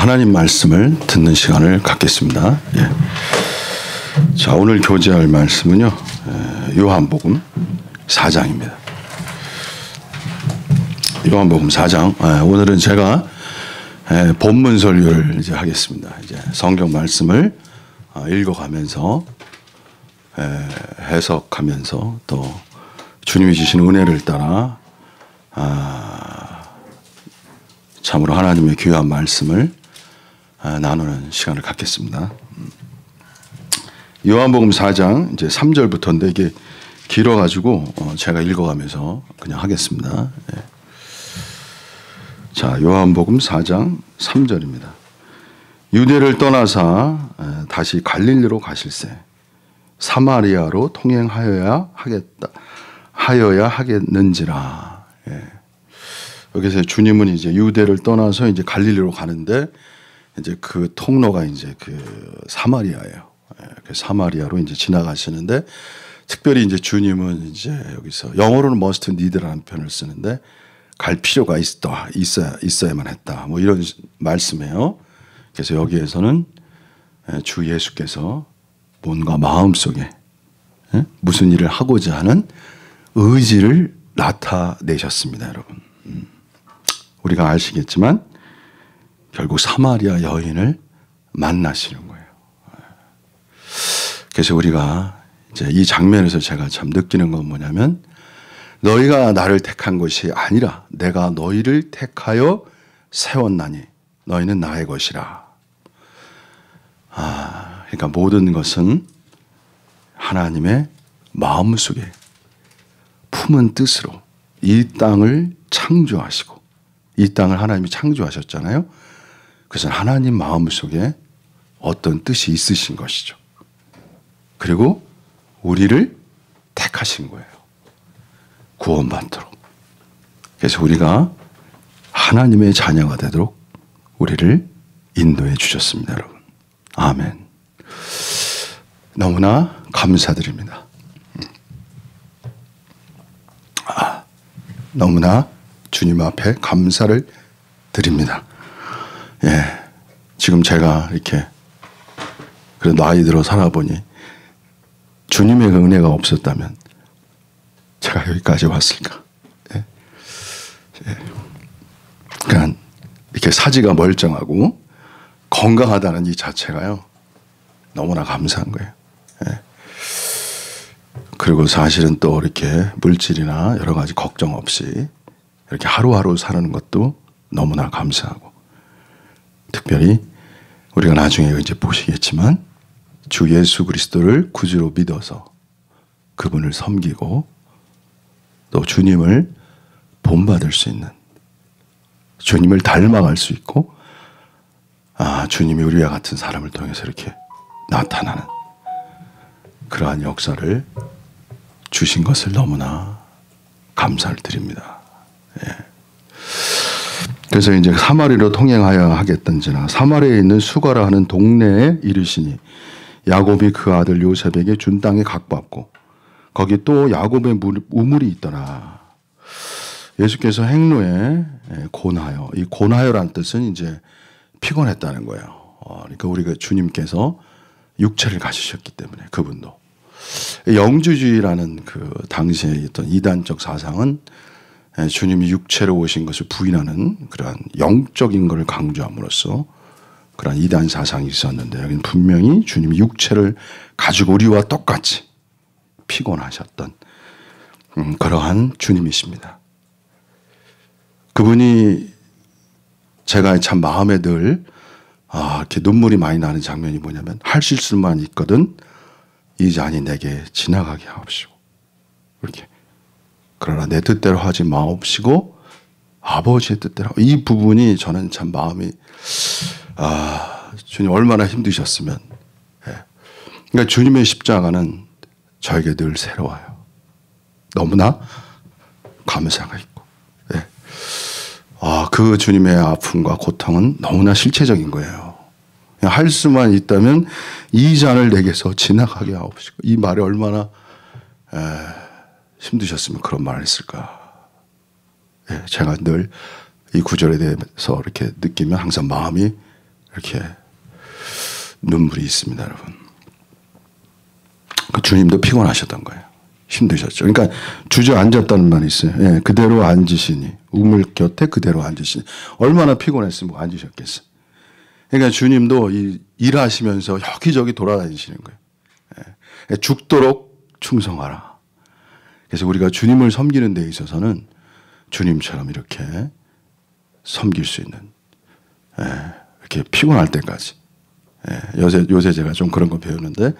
하나님 말씀을 듣는 시간을 갖겠습니다. 예. 자, 오늘 교제할 말씀은요, 요한복음 4장입니다. 요한복음 4장. 오늘은 제가 본문 설교를 이제 하겠습니다. 이제 성경 말씀을 읽어가면서 해석하면서 또 주님이 주신 은혜를 따라 참으로 하나님의 귀한 말씀을 나누는 시간을 갖겠습니다. 요한복음 4장 이제 3절부터인데 이게 길어가지고 제가 읽어가면서 그냥 하겠습니다. 예. 자, 요한복음 4장 3절입니다. 유대를 떠나사 다시 갈릴리로 가실새 사마리아로 통행하여야 하겠는지라. 예. 여기서 주님은 이제 유대를 떠나서 이제 갈릴리로 가는데 이제 그 통로가 이제 그 사마리아예요. 예. 그 사마리아로 이제 지나가시는데 특별히 이제 주님은 이제 여기서 영어로는 must need라는 표현을 쓰는데 갈 필요가 있어야만 했다. 뭐 이런 말씀이에요. 그래서 여기에서는 주 예수께서 뭔가 마음속에 무슨 일을 하고자 하는 의지를 나타내셨습니다, 여러분. 우리가 아시겠지만 결국 사마리아 여인을 만나시는 거예요. 그래서 우리가 이제 이 장면에서 제가 참 느끼는 건 뭐냐면 너희가 나를 택한 것이 아니라 내가 너희를 택하여 세웠나니 너희는 나의 것이라. 그러니까 모든 것은 하나님의 마음속에 품은 뜻으로 이 땅을 창조하시고 이 땅을 하나님이 창조하셨잖아요. 그래서 하나님 마음속에 어떤 뜻이 있으신 것이죠. 그리고 우리를 택하신 거예요. 구원받도록. 그래서 우리가 하나님의 자녀가 되도록 우리를 인도해 주셨습니다, 여러분. 아멘. 너무나 감사드립니다. 너무나 주님 앞에 감사를 드립니다. 예. 지금 제가 이렇게 그런 나이 들어 살아보니 주님의 은혜가 없었다면 제가 여기까지 왔을까? 예. 예. 그러니까 이렇게 사지가 멀쩡하고 건강하다는 이 자체가요 너무나 감사한 거예요. 예. 그리고 사실은 또 이렇게 물질이나 여러 가지 걱정 없이 이렇게 하루하루 사는 것도 너무나 감사하고 특별히 우리가 나중에 이제 보시겠지만 주 예수 그리스도를 구주로 믿어서 그분을 섬기고 또 주님을 본받을 수 있는 주님을 닮아갈 수 있고 주님이 우리와 같은 사람을 통해서 이렇게 나타나는 그러한 역사를 주신 것을 너무나 감사를 드립니다. 예. 그래서 이제 사마리아로 통행하여 하겠던지나 사마리아에 있는 수가라 하는 동네에 이르시니 야곱이 그 아들 요셉에게 준 땅에 각받고 거기 또 야곱의 우물이 있더라. 예수께서 행로에 곤하여, 이 곤하여란 뜻은 이제 피곤했다는 거예요. 그러니까 우리가 주님께서 육체를 가지셨기 때문에 그분도 영주주의라는 그 당시에 있던 이단적 사상은 주님이 육체로 오신 것을 부인하는 그러한 영적인 것을 강조함으로써 그러한 이단 사상이 있었는데 여기는 분명히 주님이 육체를 가지고 우리와 똑같이 피곤하셨던 그러한 주님이십니다. 그분이 제가 참 마음에 늘 이렇게 눈물이 많이 나는 장면이 뭐냐면 하실 수만 있거든 이 잔이 내게 지나가게 하옵시고 이렇게 그러나 내 뜻대로 하지 마옵시고 아버지의 뜻대로 이 부분이 저는 참 마음이 주님 얼마나 힘드셨으면 그러니까 주님의 십자가는 저에게 늘 새로워요. 너무나 감사가 있고 그 주님의 아픔과 고통은 너무나 실체적인 거예요. 할 수만 있다면 이 잔을 내게서 지나가게 하옵시고 이 말이 얼마나 힘드셨으면 그런 말을 했을까. 제가 늘 이 구절에 대해서 이렇게 느끼면 항상 마음이 이렇게 눈물이 있습니다, 여러분. 그 주님도 피곤하셨던 거예요. 힘드셨죠. 그러니까 주저앉았다는 말이 있어요. 예, 그대로 앉으시니 우물 곁에 그대로 앉으시니 얼마나 피곤했으면 앉으셨겠어요. 그러니까 주님도 일하시면서 여기저기 돌아다니시는 거예요. 예, 죽도록 충성하라. 그래서 우리가 주님을 섬기는 데 있어서는 주님처럼 이렇게 섬길 수 있는, 예, 이렇게 피곤할 때까지, 예, 요새 제가 좀 그런 거 배우는데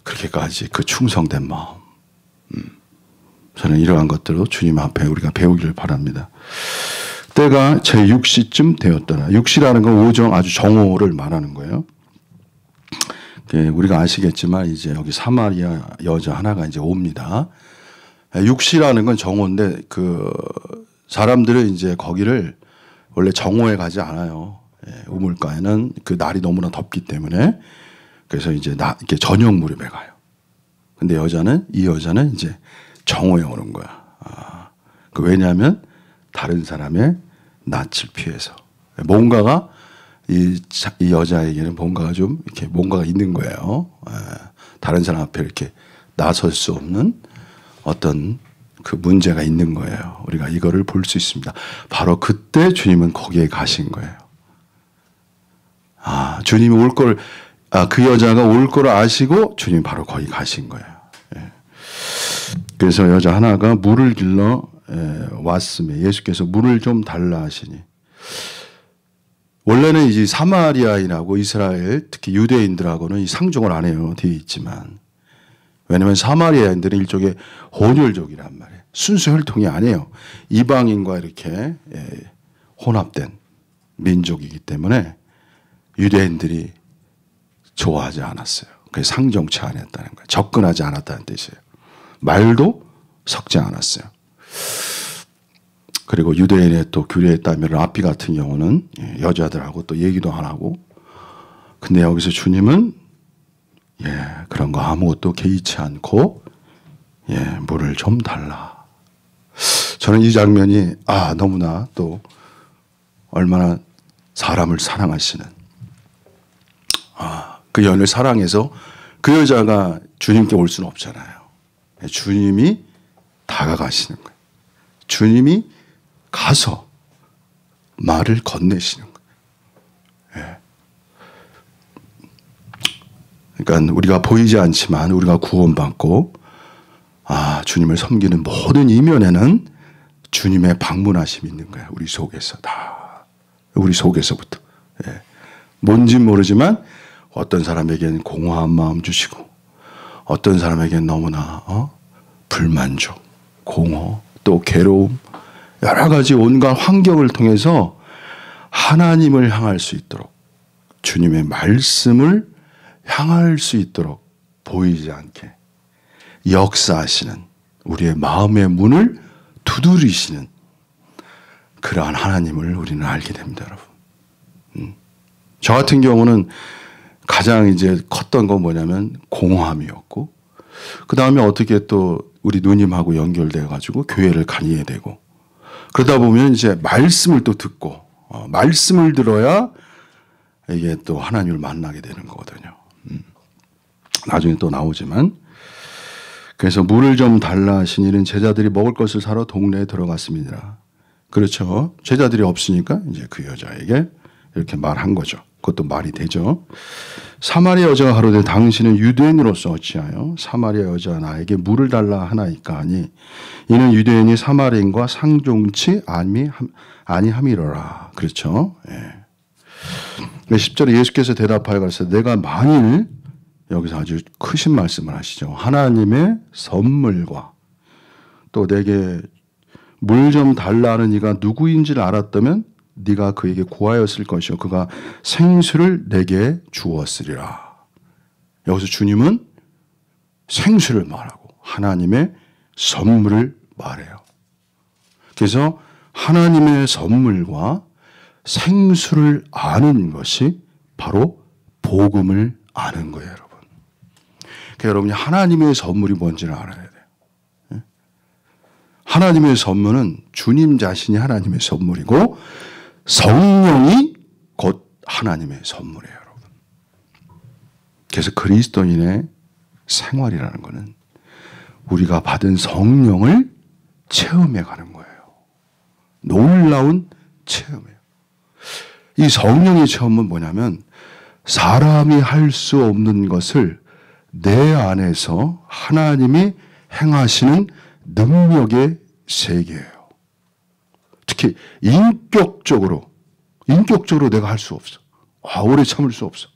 그렇게까지 그 충성된 마음, 저는 이러한 것들로 주님 앞에 우리가 배우기를 바랍니다. 때가 제 6시쯤 되었더라. 6시라는 건 오정, 아주 정오를 말하는 거예요. 우리가 아시겠지만 이제 여기 사마리아 여자 하나가 이제 옵니다. 6시라는 건 정오인데 그 사람들은 이제 거기를 원래 정오에 가지 않아요. 우물가에는 그 날이 너무나 덥기 때문에 그래서 이제 이렇게 저녁 무렵에 가요. 근데 이 여자는 이제 정오에 오는 거야. 왜냐하면 다른 사람의 낯을 피해서 뭔가가 이 여자에게는 뭔가가 좀 이렇게 뭔가가 있는 거예요. 다른 사람 앞에 이렇게 나설 수 없는 어떤 그 문제가 있는 거예요. 우리가 이거를 볼 수 있습니다. 바로 그때 주님은 거기에 가신 거예요. 주님이 올 걸, 그 여자가 올 걸 아시고 주님 바로 거기 가신 거예요. 예. 그래서 여자 하나가 물을 길러 왔음에 예수께서 물을 좀 달라 하시니, 원래는 이제 사마리아인하고 이스라엘, 특히 유대인들하고는 이 상종을 안 해요. 되어 있지만. 왜냐하면 사마리아인들은 일종의 혼혈족이란 말이에요. 순수 혈통이 아니에요. 이방인과 이렇게 혼합된 민족이기 때문에 유대인들이 좋아하지 않았어요. 그래서 상종치 않았다는 거예요. 접근하지 않았다는 뜻이에요. 말도 섞지 않았어요. 그리고 유대인의 또 규례에 따르면 라비 같은 경우는 여자들하고 또 얘기도 안 하고, 근데 여기서 주님은 그런 거 아무것도 개의치 않고 물을 좀 달라. 저는 이 장면이 너무나 또 얼마나 사람을 사랑하시는, 그 연을 사랑해서 그 여자가 주님께 올 수는 없잖아요. 주님이 다가가시는 거예요. 주님이 가서 말을 건네시는 거예요. 그러니까 우리가 보이지 않지만 우리가 구원받고 주님을 섬기는 모든 이면에는 주님의 방문하심이 있는 거예요. 우리 속에서 다. 우리 속에서부터. 뭔진 모르지만 어떤 사람에게는 공허한 마음 주시고, 어떤 사람에게는 너무나 불만족, 공허, 또 괴로움, 여러 가지 온갖 환경을 통해서 하나님을 향할 수 있도록, 주님의 말씀을 향할 수 있도록 보이지 않게 역사하시는, 우리의 마음의 문을 두드리시는 그러한 하나님을 우리는 알게 됩니다, 여러분. 저 같은 경우는 가장 이제 컸던 건 뭐냐면 공허함이었고, 그 다음에 어떻게 또 우리 누님하고 연결돼 가지고 교회를 다니게 되고, 그러다 보면 이제 말씀을 또 듣고, 말씀을 들어야 이게 또 하나님을 만나게 되는 거거든요. 나중에 또 나오지만, 그래서 물을 좀 달라 하시니는 제자들이 먹을 것을 사러 동네에 들어갔습니다. 그렇죠. 제자들이 없으니까 이제 그 여자에게 이렇게 말한 거죠. 그것도 말이 되죠. 사마리아 여자가 가로되 당신은 유대인으로서 어찌하여 사마리아 여자가 나에게 물을 달라 하나이까 하니, 이는 유대인이 사마리아인과 상종치 아니함이로라. 그렇죠. 10절에 예수께서 대답하여 가로되 내가 만일, 여기서 아주 크신 말씀을 하시죠. 하나님의 선물과 또 내게 물 좀 달라 하는 이가 누구인지를 알았다면 네가 그에게 구하였을 것이요 그가 생수를 내게 주었으리라. 여기서 주님은 생수를 말하고 하나님의 선물을 말해요. 그래서 하나님의 선물과 생수를 아는 것이 바로 복음을 아는 거예요, 여러분. 그러니까 여러분이 하나님의 선물이 뭔지를 알아야 돼요. 하나님의 선물은 주님 자신이 하나님의 선물이고, 성령이 곧 하나님의 선물이에요, 여러분. 그래서 그리스도인의 생활이라는 것은 우리가 받은 성령을 체험해 가는 거예요. 놀라운 체험이에요. 이 성령의 체험은 뭐냐면 사람이 할 수 없는 것을 내 안에서 하나님이 행하시는 능력의 세계예요. 특히 인격적으로 내가 할 수 없어. 오래 참을 수 없어.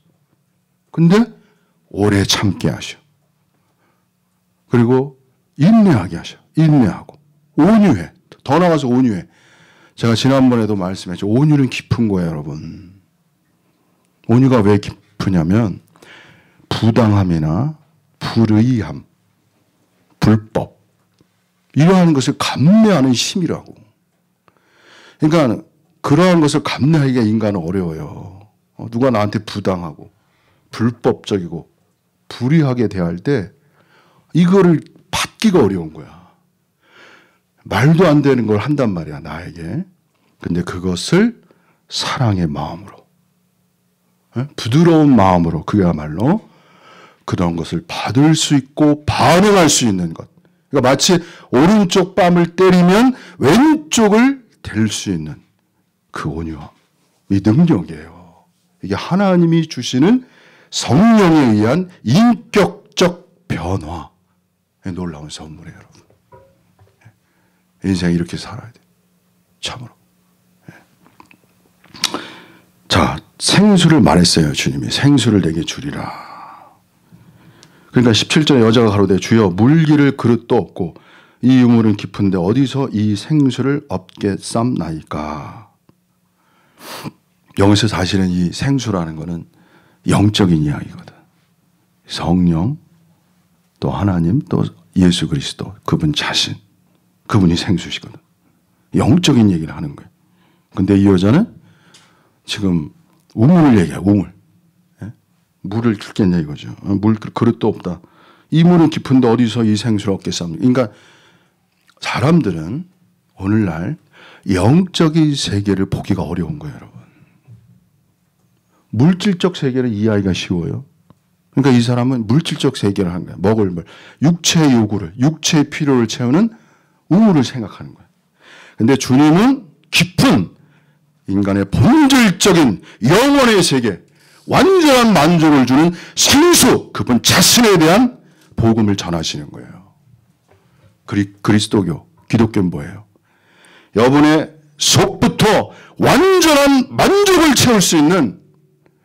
근데 오래 참게 하셔. 그리고 인내하게 하셔. 인내하고 온유해. 더 나가서 온유해. 제가 지난번에도 말씀했죠. 온유는 깊은 거예요, 여러분. 온유가 왜 깊으냐면 부당함이나 불의함, 불법 이러한 것을 감내하는 힘이라고. 그러니까 그러한 것을 감내하기가 인간은 어려워요. 누가 나한테 부당하고 불법적이고 불의하게 대할 때 이거를 받기가 어려운 거야. 말도 안 되는 걸 한단 말이야, 나에게. 근데 그것을 사랑의 마음으로, 부드러운 마음으로 그야말로 그런 것을 받을 수 있고 반응할 수 있는 것. 그러니까 마치 오른쪽 뺨을 때리면 왼쪽을 댈 수 있는 그 온유함, 이 능력이에요. 이게 하나님이 주시는 성령에 의한 인격적 변화의 놀라운 선물이에요, 여러분. 인생 이렇게 살아야 돼. 참으로. 자, 생수를 말했어요, 주님이. 생수를 내게 주리라. 그러니까 17절에 여자가 가로되 주여 물기를 그릇도 없고 이 유물은 깊은데 어디서 이 생수를 얻겠삼나이까. 여기서 사실은 이 생수라는 것은 영적인 이야기거든. 성령, 또 하나님, 또 예수 그리스도, 그분 자신, 그분이 생수시거든. 영적인 얘기를 하는 거예요. 근데 이 여자는 지금 우물을 얘기해, 우물. 물을 줄겠냐 이거죠. 물 그릇도 없다. 이 물은 깊은데 어디서 이 생수를 얻겠습니까? 그러니까 사람들은 오늘날 영적인 세계를 보기가 어려운 거예요, 여러분. 물질적 세계를 이해하기가 쉬워요. 그러니까 이 사람은 물질적 세계를 하는 거예요. 먹을 물, 육체의 요구를, 육체의 필요를 채우는 우물을 생각하는 거예요. 근데 주님은 깊은 인간의 본질적인 영혼의 세계, 완전한 만족을 주는 생수, 그분 자신에 대한 복음을 전하시는 거예요. 그리스도교, 기독교는 뭐예요? 여러분의 속부터 완전한 만족을 채울 수 있는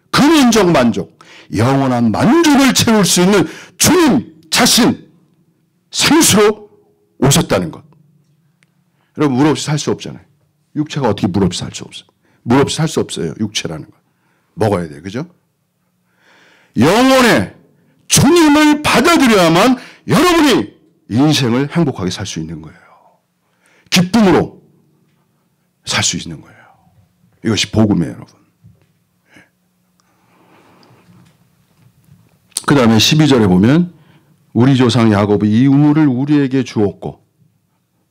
근원적 만족, 영원한 만족을 채울 수 있는 주님 자신, 생수로 오셨다는 것. 여러분, 물 없이 살 수 없잖아요. 육체가 어떻게 물 없이 살 수 없어요? 물 없이 살 수 없어요, 육체라는 것. 먹어야 돼요. 그죠? 영혼의 주님을 받아들여야만 여러분이 인생을 행복하게 살 수 있는 거예요. 기쁨으로 살 수 있는 거예요. 이것이 복음이에요, 여러분. 그 다음에 12절에 보면 우리 조상 야곱이 이 우물을 우리에게 주었고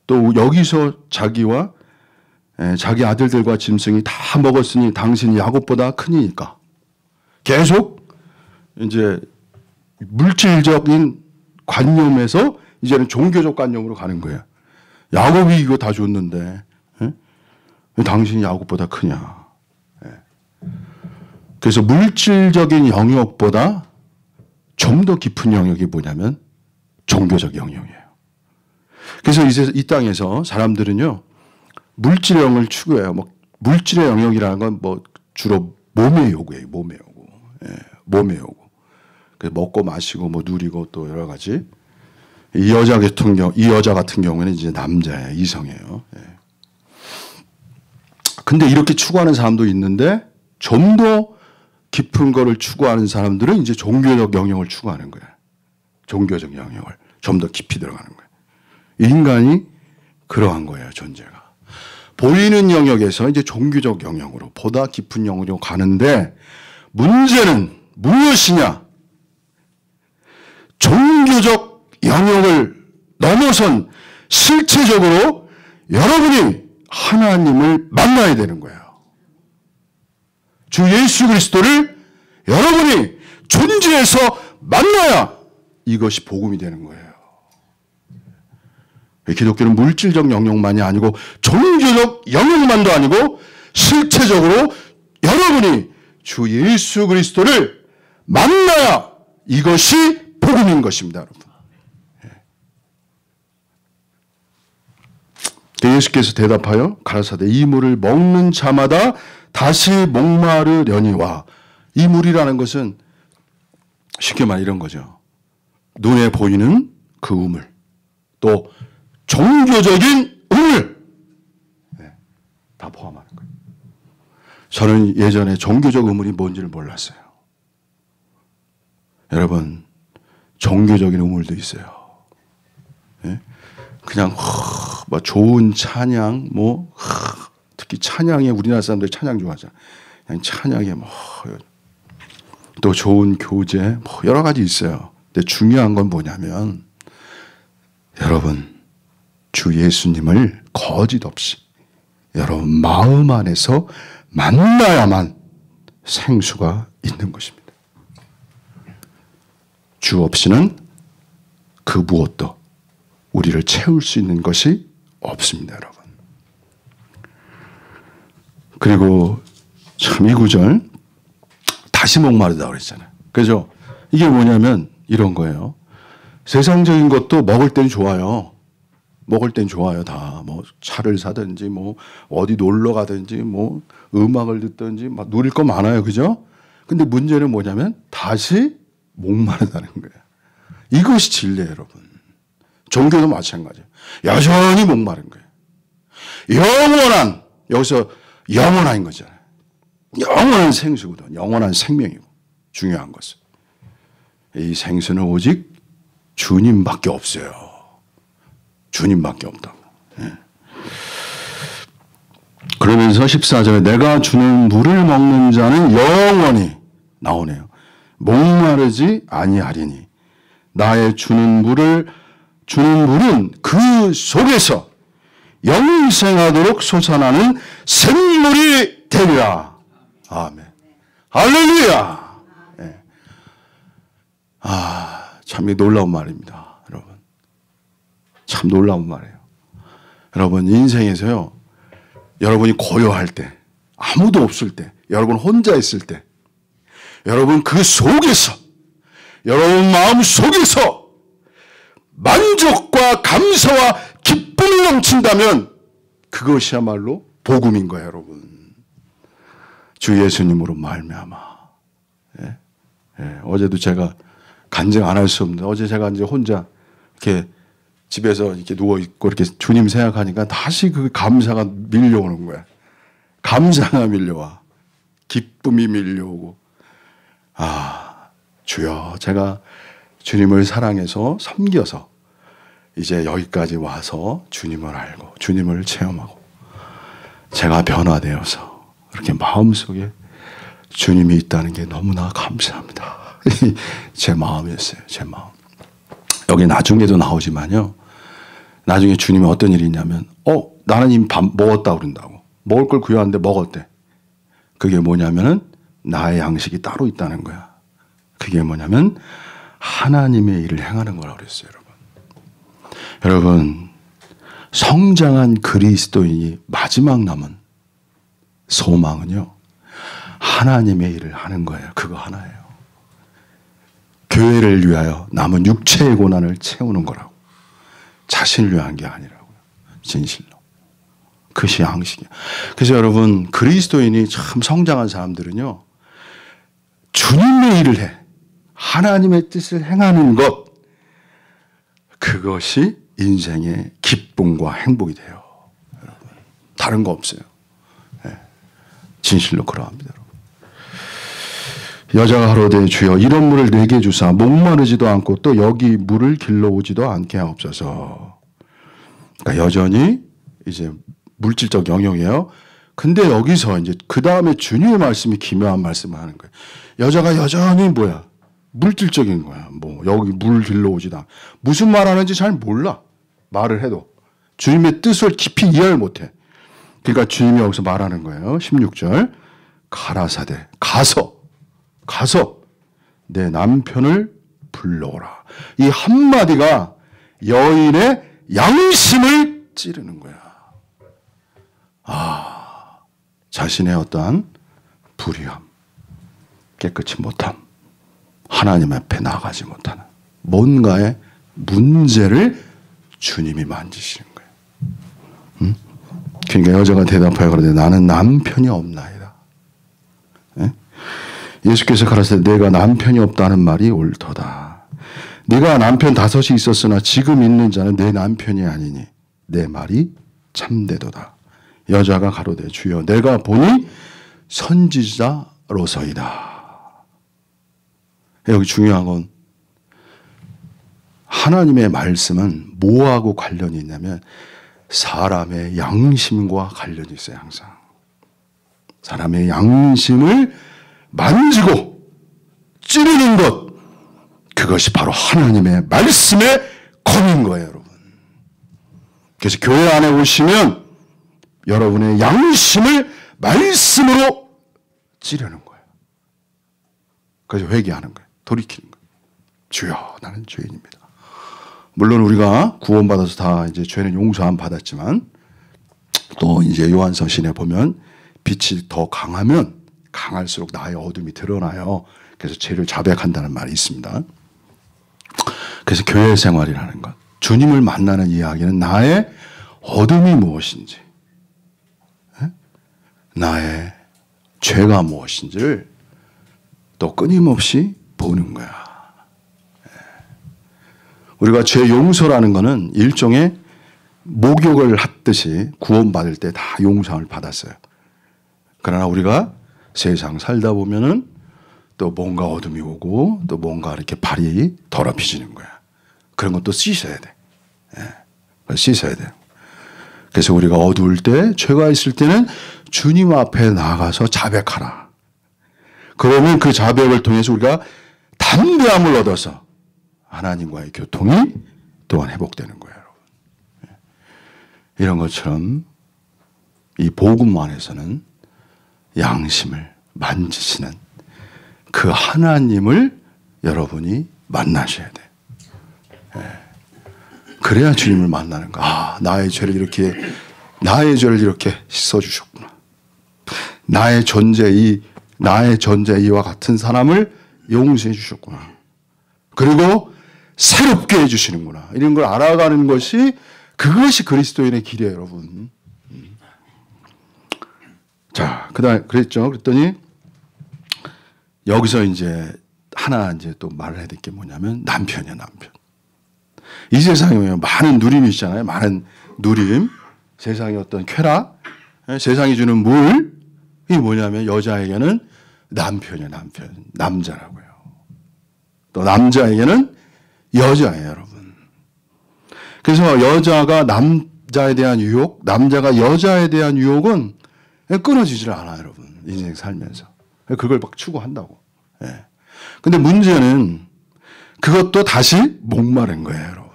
또 여기서 자기와 자기 아들들과 짐승이 다 먹었으니 당신이 야곱보다 크니까. 계속 이제 물질적인 관념에서 이제는 종교적 관념으로 가는 거예요. 야곱이 이거 다 줬는데 당신이 야곱보다 크냐. 그래서 물질적인 영역보다 좀 더 깊은 영역이 뭐냐면 종교적 영역이에요. 그래서 이제 이 땅에서 사람들은요, 물질의 영역을 추구해요. 뭐 물질의 영역이라는 건 뭐 주로 몸의 요구예요. 몸의 요구. 몸의 요구. 그래서 먹고 마시고 뭐 누리고 또 여러 가지. 이 여자 같은 경우에는 이제 남자예요. 이성이에요. 근데 이렇게 추구하는 사람도 있는데 좀 더 깊은 거를 추구하는 사람들은 이제 종교적 영역을 추구하는 거예요. 종교적 영역을 좀 더 깊이 들어가는 거예요. 인간이 그러한 거예요, 존재가. 보이는 영역에서 이제 종교적 영역으로 보다 깊은 영역으로 가는데 문제는 무엇이냐? 종교적 영역을 넘어선 실체적으로 여러분이 하나님을 만나야 되는 거예요. 주 예수 그리스도를 여러분이 존재해서 만나야 이것이 복음이 되는 거예요. 기독교는 물질적 영역만이 아니고 종교적 영역만도 아니고 실체적으로 여러분이 주 예수 그리스도를 만나야 이것이 복음인 것입니다, 여러분. 예수께서 대답하여 가라사대 이 물을 먹는 자마다 다시 목마르려니와, 이 물이라는 것은 쉽게 말해 이런 거죠. 눈에 보이는 그 우물, 또 종교적인 우물, 다 포함하는 거예요. 저는 예전에 종교적 우물이 뭔지를 몰랐어요. 여러분, 종교적인 우물도 있어요. 그냥 뭐 좋은 찬양, 특히 찬양에 우리나라 사람들 찬양 좋아하잖아. 그냥 찬양에 또 좋은 교제, 여러 가지 있어요. 근데 중요한 건 뭐냐면 여러분, 주 예수님을 거짓 없이 여러분 마음 안에서 만나야만 생수가 있는 것입니다. 주 없이는 그 무엇도 우리를 채울 수 있는 것이 없습니다, 여러분. 그리고 참 이 구절 다시 목마르다 그랬잖아요. 그죠? 이게 뭐냐면 이런 거예요. 세상적인 것도 먹을 땐 좋아요. 먹을 땐 좋아요. 다 차를 사든지 어디 놀러 가든지 음악을 듣든지 누릴 거 많아요. 그죠? 근데 문제는 뭐냐면 다시 목마르다는 거예요. 이것이 진리예요, 여러분. 종교도 마찬가지예요. 여전히 목마른 거예요. 영원한, 여기서 영원한 거잖아요. 영원한 생수거든. 영원한 생명이고, 중요한 것은 이 생수는 오직 주님밖에 없어요. 주님밖에 없다고. 그러면서 14절에 내가 주는 물을 먹는 자는 영원히, 나오네요, 목마르지 아니하리니 나의 주는 물은 그 속에서 영생하도록 솟아나는 샘물이 되리라. 아멘. 할렐루야. 참 놀라운 말입니다, 여러분. 참 놀라운 말이에요. 여러분, 인생에서요, 여러분이 고요할 때, 아무도 없을 때, 여러분 혼자 있을 때, 여러분 그 속에서, 여러분 마음 속에서 만족과 감사와 기쁨이 넘친다면 그것이야말로 복음인 거예요, 여러분. 주 예수님으로 말미암아. 어제도 제가 간증 안 할 수 없는데, 어제 제가 이제 혼자 이렇게 집에서 이렇게 누워 있고 이렇게 주님 생각하니까 다시 그 감사가 밀려오는 거야. 감사가 밀려와. 기쁨이 밀려오고. 주여, 제가 주님을 사랑해서 섬겨서 이제 여기까지 와서 주님을 알고 주님을 체험하고 제가 변화되어서 이렇게 마음속에 주님이 있다는 게 너무나 감사합니다. 제 마음이었어요. 제 마음. 여기 나중에도 나오지만요, 나중에 주님이 어떤 일이 있냐면 나는 이미 밥 먹었다 그런다고. 먹을 걸 구해왔는데 먹었대. 그게 뭐냐면은 나의 양식이 따로 있다는 거야. 그게 뭐냐면 하나님의 일을 행하는 거라고 그랬어요, 여러분. 여러분, 성장한 그리스도인이 마지막 남은 소망은요, 하나님의 일을 하는 거예요. 그거 하나예요. 교회를 위하여 남은 육체의 고난을 채우는 거라고. 자신을 위한 게 아니라고요. 진실로. 그것이 양식이에요. 그래서 여러분, 그리스도인이 참 성장한 사람들은요, 주님의 일을 해. 하나님의 뜻을 행하는 것. 그것이 인생의 기쁨과 행복이 돼요. 여러분. 다른 거 없어요. 진실로 그러합니다, 여러분. 여자가 가로되 주여 이런 물을 내게 주사 목마르지도 않고 또 여기 물을 길러오지도 않게 하옵소서. 그러니까 여전히 이제 물질적 영역이에요. 근데 여기서 이제 그 다음에 주님의 말씀이 기묘한 말씀을 하는 거예요. 여자가 여전히 뭐야? 물질적인 거야. 여기 물 길러오지도 않고. 무슨 말 하는지 잘 몰라. 말을 해도. 주님의 뜻을 깊이 이해를 못해. 그러니까 주님이 여기서 말하는 거예요. 16절. 가라사대 가서 내 남편을 불러오라. 이 한마디가 여인의 양심을 찌르는 거야. 자신의 어떠한 불의함, 깨끗이 못함, 하나님 앞에 나가지 못하는 뭔가의 문제를 주님이 만지시는 거예요. 그러니까 여자가 대답하여 그러되 나는 남편이 없나이다. 예수께서 가라사대 내가 남편이 없다는 말이 옳도다. 네가 남편 5이 있었으나 지금 있는 자는 내 남편이 아니니 내 말이 참되도다. 여자가 가로되 주여 내가 보니 선지자로서이다. 여기 중요한 건 하나님의 말씀은 뭐하고 관련이 있냐면 사람의 양심과 관련이 있어요. 항상 사람의 양심을 만지고 찌르는 것, 그것이 바로 하나님의 말씀의 검인 거예요, 여러분. 그래서 교회 안에 오시면 여러분의 양심을 말씀으로 찌르는 거예요. 그래서 회개하는 거예요. 돌이키는 거예요. 주여, 나는 죄인입니다. 물론 우리가 구원받아서 다 이제 죄는 용서함 받았지만 또 이제 요한서신에 보면 빛이 더 강하면 강할수록 나의 어둠이 드러나요. 그래서 죄를 자백한다는 말이 있습니다. 그래서 교회 생활이라는 것, 주님을 만나는 이야기는 나의 어둠이 무엇인지, 나의 죄가 무엇인지를 또 끊임없이 보는 거야. 우리가 죄 용서라는 것은 일종의 목욕을 하듯이 구원받을 때 다 용서를 받았어요. 그러나 우리가 세상 살다 보면은 또 뭔가 어둠이 오고 또 뭔가 이렇게 발이 더럽혀지는 거야. 그런 것도 씻어야 돼. 씻어야 돼요. 그래서 우리가 어두울 때, 죄가 있을 때는 주님 앞에 나가서 자백하라. 그러면 그 자백을 통해서 우리가 담대함을 얻어서 하나님과의 교통이 또한 회복되는 거예요, 여러분. 이런 것처럼 이 복음 안에서는 양심을 만지시는 그 하나님을 여러분이 만나셔야 돼요. 그래야 주님을 만나는 거야. 나의 죄를 이렇게 씻어주셨구나. 나의 존재, 이와 같은 사람을 용서해 주셨구나. 그리고 새롭게 해주시는구나. 이런 걸 알아가는 것이, 그것이 그리스도인의 길이에요, 여러분. 자, 그랬죠. 그랬더니 여기서 이제 하나 이제 또 말을 해야 될 게 뭐냐면 남편이야, 남편. 이 세상에 많은 누림이 있잖아요. 많은 누림. 세상의 어떤 쾌락, 세상이 주는 물. 이게 뭐냐면 여자에게는 남편이야, 남편. 남자라고요. 또 남자에게는 여자예요, 여러분. 그래서 여자가 남자에 대한 유혹, 남자가 여자에 대한 유혹은 끊어지질 않아요, 여러분. 인생 살면서. 그걸 막 추구한다고. 근데 문제는 그것도 다시 목마른 거예요, 여러분.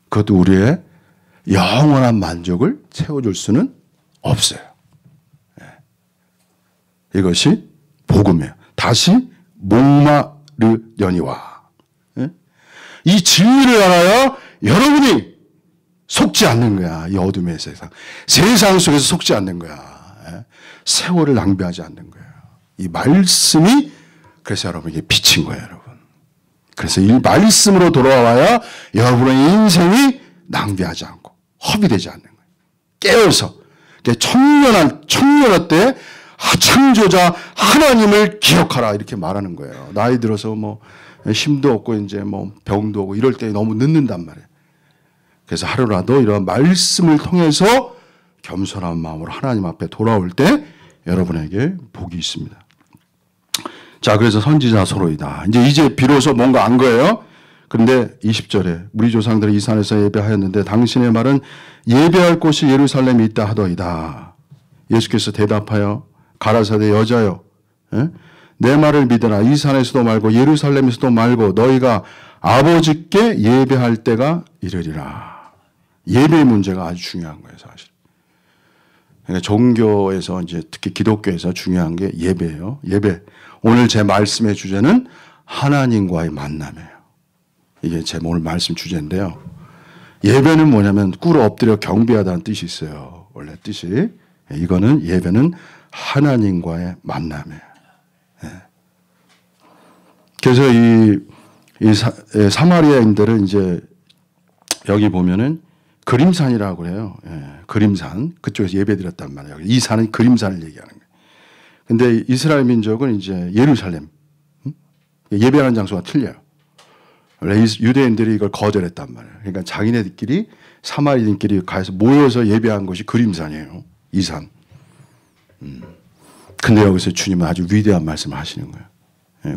그것도 우리의 영원한 만족을 채워줄 수는 없어요. 이것이 복음이에요. 다시 목마르려니와. 이 진리를 알아야 여러분이 속지 않는 거야. 이 어둠의 세상. 세상 속에서 속지 않는 거야. 세월을 낭비하지 않는 거야. 이 말씀이 그래서 여러분에게 비친 거예요, 여러분. 그래서 이 말씀으로 돌아와야 여러분의 인생이 낭비하지 않고 허비되지 않는 거예요. 깨어서 청년할 때 창조자 하나님을 기억하라 이렇게 말하는 거예요. 나이 들어서 뭐 힘도 없고 이제 뭐 병도 오고 이럴 때 너무 늦는단 말이에요. 그래서 하루라도 이런 말씀을 통해서 겸손한 마음으로 하나님 앞에 돌아올 때 여러분에게 복이 있습니다. 자, 그래서 선지자 소로이다. 이제 비로소 뭔가 안 거예요. 그런데 20절에 우리 조상들이 이 산에서 예배하였는데 당신의 말은 예배할 곳이 예루살렘에 있다 하더이다. 예수께서 대답하여 가라사대 여자여, 내 말을 믿으라. 이 산에서도 말고 예루살렘에서도 말고 너희가 아버지께 예배할 때가 이르리라. 예배의 문제가 아주 중요한 거예요, 사실. 그러니까 종교에서 이제 특히 기독교에서 중요한 게 예배예요. 예배. 오늘 제 말씀의 주제는 하나님과의 만남이에요. 이게 제 오늘 말씀 주제인데요. 예배는 뭐냐면 꿇어 엎드려 경배하다는 뜻이 있어요. 원래 뜻이. 이거는 예배는 하나님과의 만남이에요. 그래서 이 사마리아인들은 이제 여기 보면은 그림산이라고 그래요. 그림산. 그쪽에서 예배 드렸단 말이에요. 이 산은 그림산을 얘기하는 거예요. 근데 이스라엘 민족은 이제 예루살렘. 예배하는 장소가 틀려요. 원래 유대인들이 이걸 거절했단 말이에요. 그러니까 자기네들끼리 사마리아인끼리 가서 모여서 예배한 것이 그림산이에요. 이 산. 근데 여기서 주님은 아주 위대한 말씀을 하시는 거예요.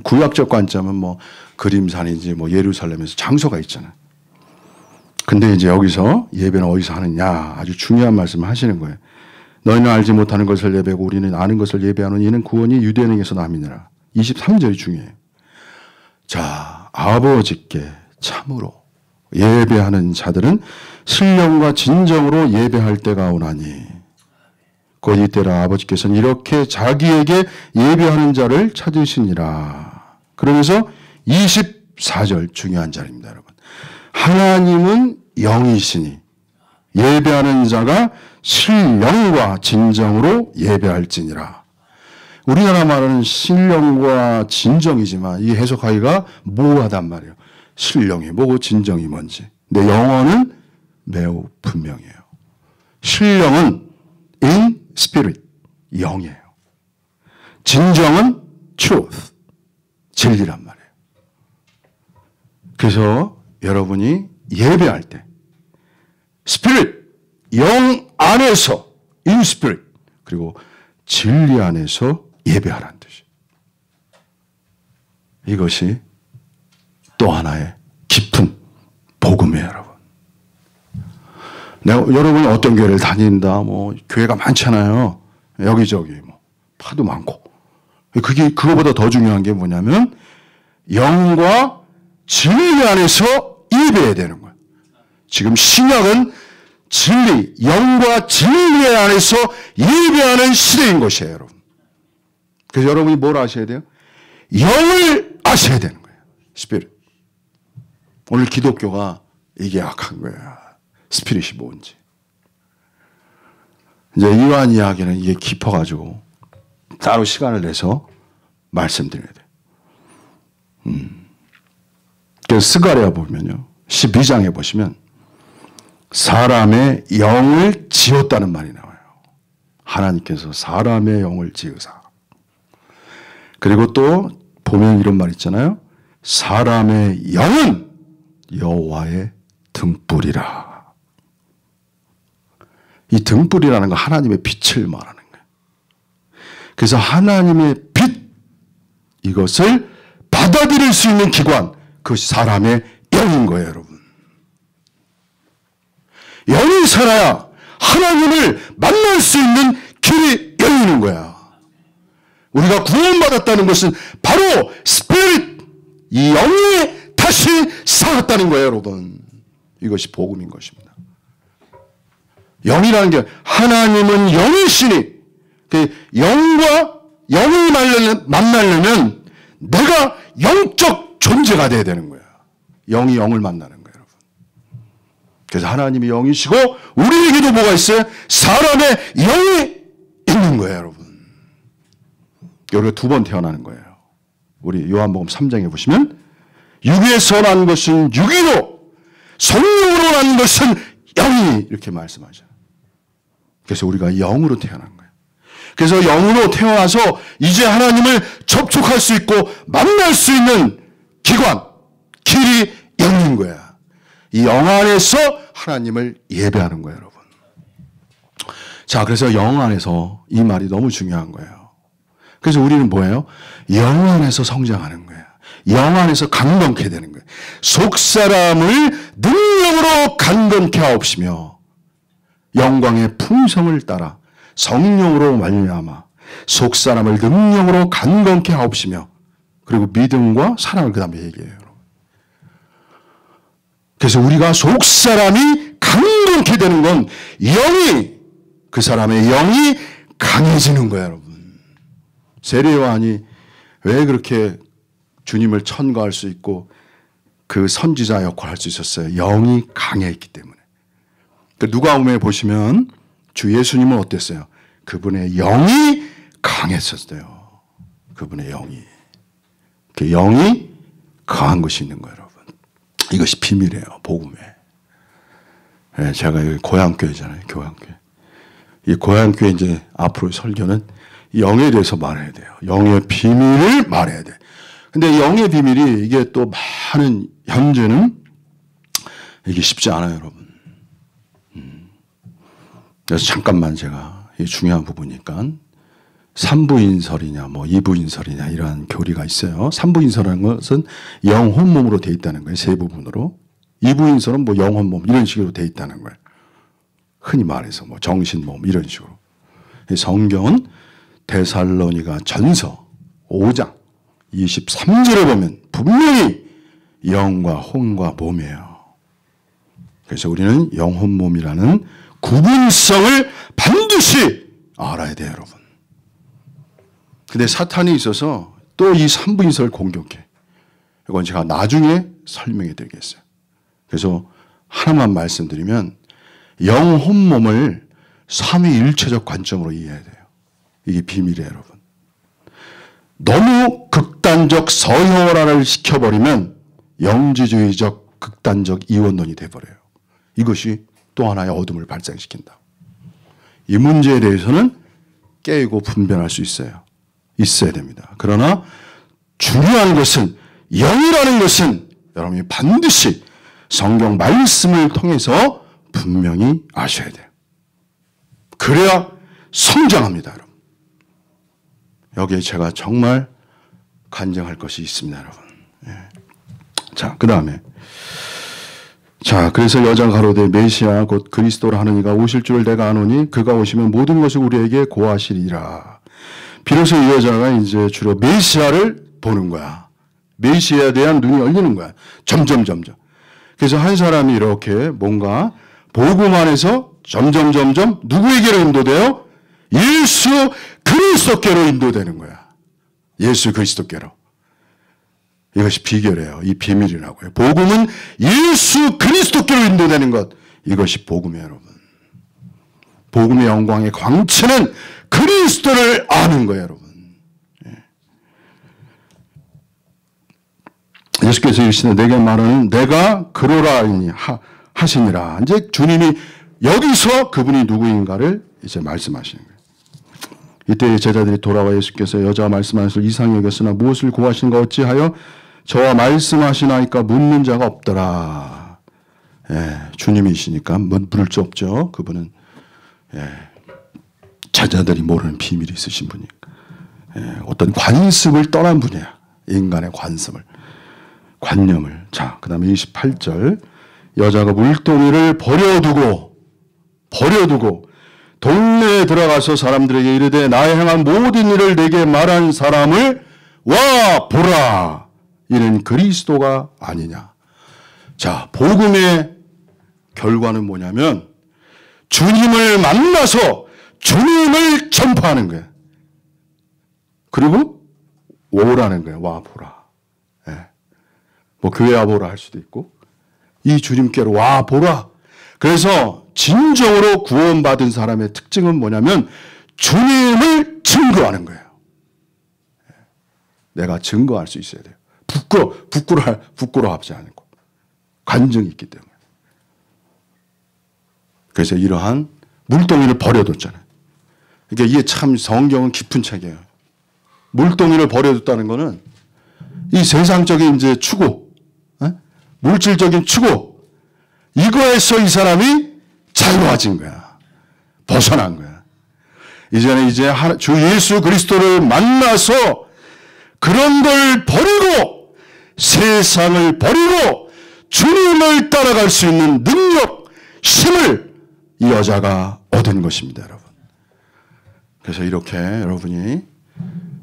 구약적 관점은 뭐 그림산인지 뭐 예루살렘에서 장소가 있잖아요. 근데 이제 여기서 예배는 어디서 하느냐 아주 중요한 말씀을 하시는 거예요. 너희는 알지 못하는 것을 예배하고 우리는 아는 것을 예배하는 이는 구원이 유대인에게서 남이니라. 23절이 중요해요. 자, 아버지께 참으로 예배하는 자들은 신령과 진정으로 예배할 때가 오나니 곧 이때라 아버지께서는 이렇게 자기에게 예배하는 자를 찾으시니라. 그러면서 24절 중요한 자리입니다, 여러분. 하나님은 영이시니 예배하는 자가 신령과 진정으로 예배할지니라. 우리나라 말은 신령과 진정이지만 이 해석하기가 모호하단 말이에요. 신령이 뭐고 진정이 뭔지. 근데 영어는 매우 분명해요. 신령은 in spirit, 영이에요. 진정은 truth, 진리란 말이에요. 그래서 여러분이 예배할 때 spirit, 영 안에서 in spirit, 그리고 진리 안에서 예배하라는 뜻이에요. 이것이 또 하나의 깊은 복음이에요, 여러분. 여러분이 어떤 교회를 다닌다, 뭐, 교회가 많잖아요. 여기저기, 뭐, 파도 많고. 그거보다 더 중요한 게 뭐냐면, 영과 진리 안에서 예배해야 되는 거예요. 지금 신약은 진리, 영과 진리 안에서 예배하는 시대인 것이에요, 여러분. 그래서 여러분이 뭘 아셔야 돼요? 영을 아셔야 되는 거예요. 스피릿. 오늘 기독교가 이게 약한 거예요. 스피릿이 뭔지. 이제 이러한 이야기는 이게 깊어가지고 따로 시간을 내서 말씀드려야 돼요. 그래서 스가랴 보면요. 12장에 보시면 사람의 영을 지었다는 말이 나와요. 하나님께서 사람의 영을 지으사. 그리고 또 보면 이런 말 있잖아요. 사람의 영은 여호와의 등불이라. 이 등불이라는 건 하나님의 빛을 말하는 거예요. 그래서 하나님의 빛, 이것을 받아들일 수 있는 기관, 그것이 사람의 영인 거예요, 여러분. 영이 살아야 하나님을 만날 수 있는 길이 열리는 거야. 우리가 구원받았다는 것은 바로 스피릿, 이 영이 다시 살았다는 거예요, 여러분. 이것이 복음인 것입니다. 영이라는 게 하나님은 영이시니 영과 영이 만나려면 내가 영적 존재가 돼야 되는 거야. 영이 영을 만나는 거예요, 여러분. 그래서 하나님이 영이시고 우리에게도 뭐가 있어요? 사람의 영이 있는 거예요, 여러분. 우리가 두 번 태어나는 거예요. 우리 요한복음 3장에 보시면 육에서 난 것은 육이로 성령으로 난 것은 영이 이렇게 말씀하죠. 그래서 우리가 영으로 태어난 거예요. 그래서 영으로 태어나서 이제 하나님을 접촉할 수 있고 만날 수 있는 기관, 길이 열린 거야. 이 영 안에서 하나님을 예배하는 거예요, 여러분. 자, 그래서 영 안에서 이 말이 너무 중요한 거예요. 그래서 우리는 뭐예요? 영 안에서 성장하는 거예요. 영 안에서 강건케 되는 거예요. 속사람을 능력으로 강건케 하옵시며 영광의 풍성을 따라 성령으로 말미암아 속사람을 능력으로 강건케 하옵시며 그리고 믿음과 사랑을 그 다음에 얘기해요. 그래서 우리가 속사람이 강건케 되는 건 영이 그 사람의 영이 강해지는 거예요, 여러분. 세례요한이 왜 그렇게 주님을 천거할 수 있고 그 선지자 역할을 할 수 있었어요? 영이 강해있기 때문에. 그 누가복음에 보시면 주 예수님은 어땠어요? 그분의 영이 강했었어요. 그분의 영이. 그 영이 강한 것이 있는 거예요, 여러분. 이것이 비밀이에요, 복음에. 네, 제가 여기 고향교회잖아요, 교향교회. 이 고향교회 이제 앞으로 설교는 영에 대해서 말해야 돼요. 영의 비밀을 말해야 돼. 근데 영의 비밀이 이게 또 많은, 현재는 이게 쉽지 않아요, 여러분. 그래서 잠깐만 제가 이 중요한 부분이니까 삼부인설이냐 뭐 이부인설이냐 이러한 교리가 있어요. 삼부인설이라는 것은 영혼몸으로 되어 있다는 거예요. 세 부분으로. 이부인설은 뭐 영혼몸 이런 식으로 되어 있다는 거예요. 흔히 말해서 뭐 정신몸 이런 식으로. 성경은 데살로니가 전서 5장 23절에 보면 분명히 영과 혼과 몸이에요. 그래서 우리는 영혼몸이라는 구분성을 반드시 알아야 돼요, 여러분. 근데 사탄이 있어서 또 이 삼부인설을 공격해. 이건 제가 나중에 설명해 드리겠어요. 그래서 하나만 말씀드리면 영혼몸을 삼위일체적 관점으로 이해해야 돼요. 이게 비밀이에요, 여러분. 너무 극단적 서열화를 시켜버리면 영지주의적 극단적 이원론이 돼버려요. 이것이 또 하나의 어둠을 발생시킨다. 이 문제에 대해서는 깨고 분별할 수 있어요. 있어야 됩니다. 그러나 중요한 것은 영이라는 것은 여러분이 반드시 성경 말씀을 통해서 분명히 아셔야 돼요. 그래야 성장합니다, 여러분. 여기에 제가 정말 간증할 것이 있습니다, 여러분. 예. 자, 그 다음에. 자, 그래서 여자가 가로되 메시아 곧 그리스도라 하는 이가 오실 줄을 내가 아노니 그가 오시면 모든 것을 우리에게 고하시리라. 비로소 이 여자가 이제 주로 메시아를 보는 거야. 메시아에 대한 눈이 열리는 거야. 점점. 그래서 한 사람이 이렇게 뭔가 복음 안에서 점점 누구에게로 인도돼요? 예수 그리스도께로 인도되는 거야. 예수 그리스도께로. 이것이 비결이에요. 이 비밀이라고요. 복음은 예수 그리스도께로 인도되는 것. 이것이 복음이에요, 여러분. 복음의 영광의 광채는 그리스도를 아는 거예요, 여러분. 예. 예수께서 이르시되 내게 말하는 내가 그러라 하시니라. 이제 주님이 여기서 그분이 누구인가를 이제 말씀하시는 거예요. 이때 제자들이 돌아와 예수께서 여자가 말씀하시길 이상히 여겼으나 무엇을 구하시는가 어찌하여 저와 말씀하시나이까 묻는 자가 없더라. 예, 주님이시니까 물을 수 없죠. 그분은 제자들이 모르는 비밀이 있으신 분이니까. 어떤 관습을 떠난 분이야. 인간의 관념을. 자, 그 다음에 28절. 여자가 물동이를 버려두고 동네에 들어가서 사람들에게 이르되 나의 행한 모든 일을 내게 말한 사람을 와 보라. 이는 그리스도가 아니냐. 자, 복음의 결과는 뭐냐면 주님을 만나서 주님을 전파하는 거예요. 그리고 오라는 거예요. 와 보라. 예. 뭐 교회 와 보라 할 수도 있고 이 주님께로 와 보라. 그래서 진정으로 구원받은 사람의 특징은 뭐냐면 주님을 증거하는 거예요. 내가 증거할 수 있어야 돼요. 부끄러워하지 않고 간증이 있기 때문에. 그래서 이러한 물동이를 버려뒀잖아요. 그러니까 이게 참 성경은 깊은 책이에요. 물동이를 버려뒀다는 거는 이 세상적인 이제 추구, 물질적인 추구, 이거에서 이 사람이 자유해진 거야. 벗어난 거야. 이제는 이제 주 예수 그리스도를 만나서 그런 걸 버리고 세상을 버리고 주님을 따라갈 수 있는 능력, 힘을 이 여자가 얻은 것입니다, 여러분. 그래서 이렇게 여러분이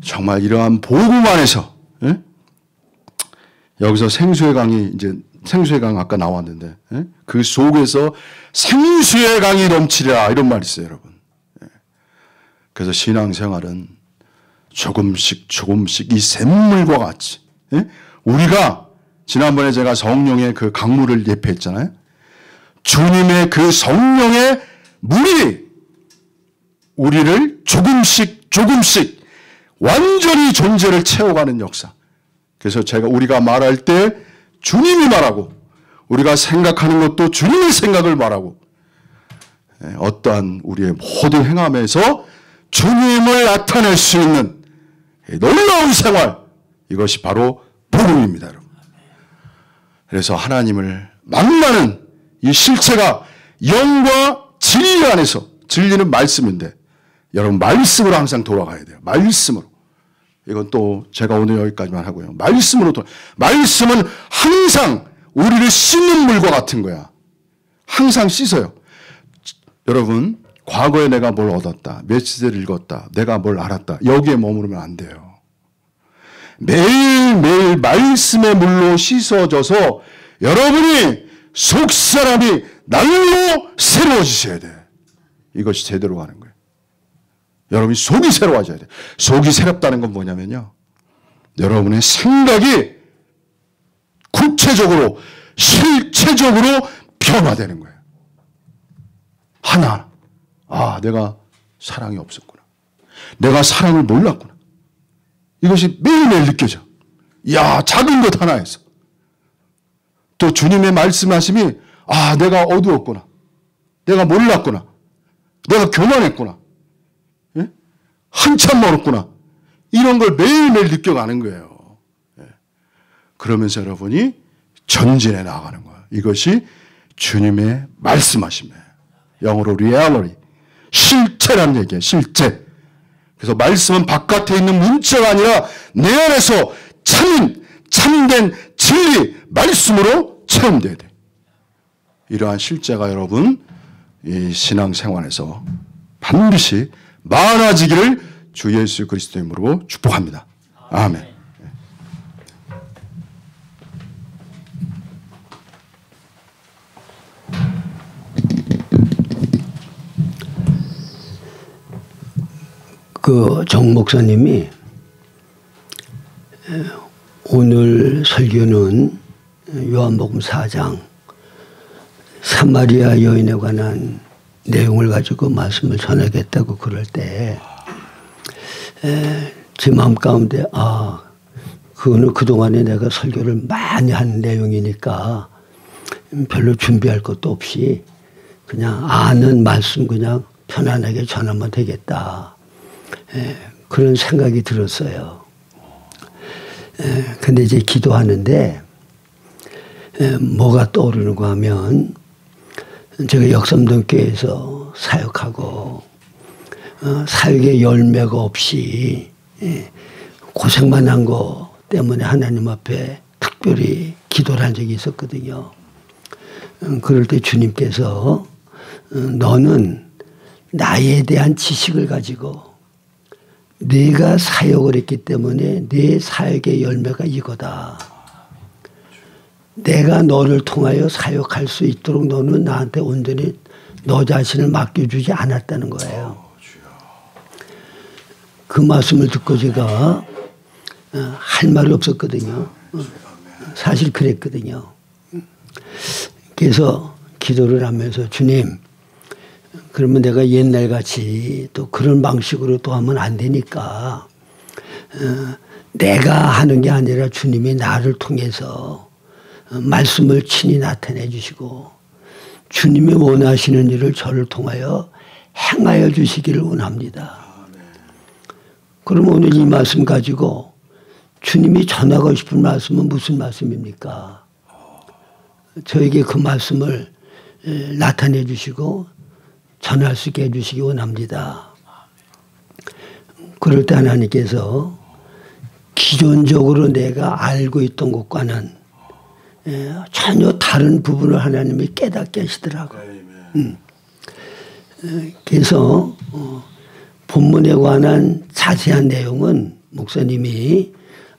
정말 이러한 복음 안에서 여기서 생수의 강이 이제 생수의 강 아까 나왔는데 그 속에서 생수의 강이 넘치리라 이런 말이 있어요, 여러분. 그래서 신앙생활은 조금씩 조금씩 이 샘물과 같이, 예? 우리가 지난번에 제가 성령의 그 강물을 예표했잖아요. 주님의 그 성령의 물이 우리를 조금씩 조금씩 완전히 존재를 채워가는 역사. 그래서 우리가 말할 때 주님이 말하고, 우리가 생각하는 것도 주님의 생각을 말하고, 어떠한 우리의 모든 행함에서 주님을 나타낼 수 있는 놀라운 생활, 이것이 바로 복음입니다, 여러분. 그래서 하나님을 만나는 이 실체가 영과 진리 안에서, 진리는 말씀인데 여러분 말씀으로 항상 돌아가야 돼요. 말씀으로. 이건 또 제가 오늘 여기까지만 하고요. 말씀으로 말씀은 항상 우리를 씻는 물과 같은 거야. 항상 씻어요. 여러분, 과거에 내가 뭘 얻었다, 메시지를 읽었다, 내가 뭘 알았다, 여기에 머무르면 안 돼요. 매일매일 말씀의 물로 씻어져서 여러분이 속사람이 날로 새로워지셔야 돼. 이것이 제대로 가는 거예요. 여러분이 속이 새로워져야 돼. 속이 새롭다는 건 뭐냐면요, 여러분의 생각이 구체적으로 실체적으로 변화되는 거예요. 하나, 내가 사랑이 없었구나, 내가 사랑을 몰랐구나, 이것이 매일매일 느껴져. 작은 것 하나에서. 또 주님의 말씀하심이 내가 어두웠구나, 내가 몰랐구나, 내가 교만했구나, 예? 한참 멀었구나, 이런 걸 매일매일 느껴가는 거예요. 예. 그러면서 여러분이 전진해 나가는 거예요. 이것이 주님의 말씀하심이에요. 영어로 reality, 실체라는 얘기예요. 실체. 그래서 말씀은 바깥에 있는 문자가 아니라 내 안에서 참된 진리, 말씀으로 체험돼야 돼. 이러한 실제가 여러분 이 신앙생활에서 반드시 많아지기를 주 예수 그리스도의 이름으로 축복합니다. 아멘. 정 목사님이 오늘 설교는 요한복음 4장 사마리아 여인에 관한 내용을 가지고 말씀을 전하겠다고 그럴 때 제 마음 가운데 그거는 그동안에 내가 설교를 많이 한 내용이니까 별로 준비할 것도 없이 그냥 아는 말씀 그냥 편안하게 전하면 되겠다. 그런 생각이 들었어요. 근데 이제 기도하는데 뭐가 떠오르는가 하면 제가 역삼동교회에서 사역하고 사역의 열매가 없이 고생만 한 거 때문에 하나님 앞에 특별히 기도를 한 적이 있었거든요. 그럴 때 주님께서 너는 나에 대한 지식을 가지고 네가 사역을 했기 때문에 네 사역의 열매가 이거다. 내가 너를 통하여 사역할 수 있도록 너는 나한테 온전히 너 자신을 맡겨주지 않았다는 거예요. 그 말씀을 듣고 제가 할 말이 없었거든요. 사실 그랬거든요. 그래서 기도를 하면서 주님, 그러면 내가 옛날같이 또 그런 방식으로 또 하면 안 되니까 내가 하는 게 아니라 주님이 나를 통해서 말씀을 친히 나타내 주시고 주님이 원하시는 일을 저를 통하여 행하여 주시기를 원합니다. 그럼 오늘 이 말씀 가지고 주님이 전하고 싶은 말씀은 무슨 말씀입니까? 저에게 그 말씀을 나타내 주시고 전할 수 있게 해주시기 원합니다. 그럴 때 하나님께서 기존적으로 내가 알고 있던 것과는 전혀 다른 부분을 하나님이 깨닫게 하시더라고요. 그래서 본문에 관한 자세한 내용은 목사님이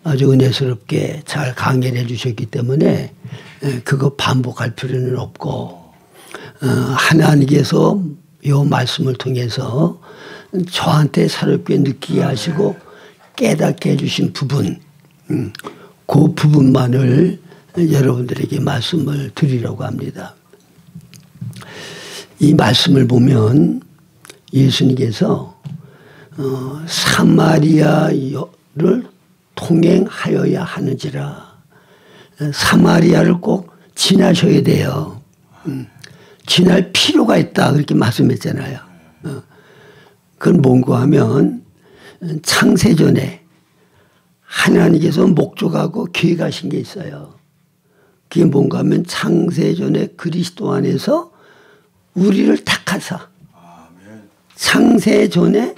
아주 은혜스럽게 잘 강의를 해 주셨기 때문에 그거 반복할 필요는 없고 하나님께서 이 말씀을 통해서 저한테 새롭게 느끼게 하시고 깨닫게 해주신 부분, 그 부분만을 여러분들에게 말씀을 드리려고 합니다. 이 말씀을 보면 예수님께서 사마리아를 통행하여야 하는지라, 사마리아를 꼭 지나셔야 돼요. 지날 필요가 있다 그렇게 말씀했잖아요. 그건 뭔가 하면 창세전에 하나님께서 목적하고 계획하신 게 있어요. 그게 뭔가 하면 창세전에 그리스도 안에서 우리를 택하사 창세전에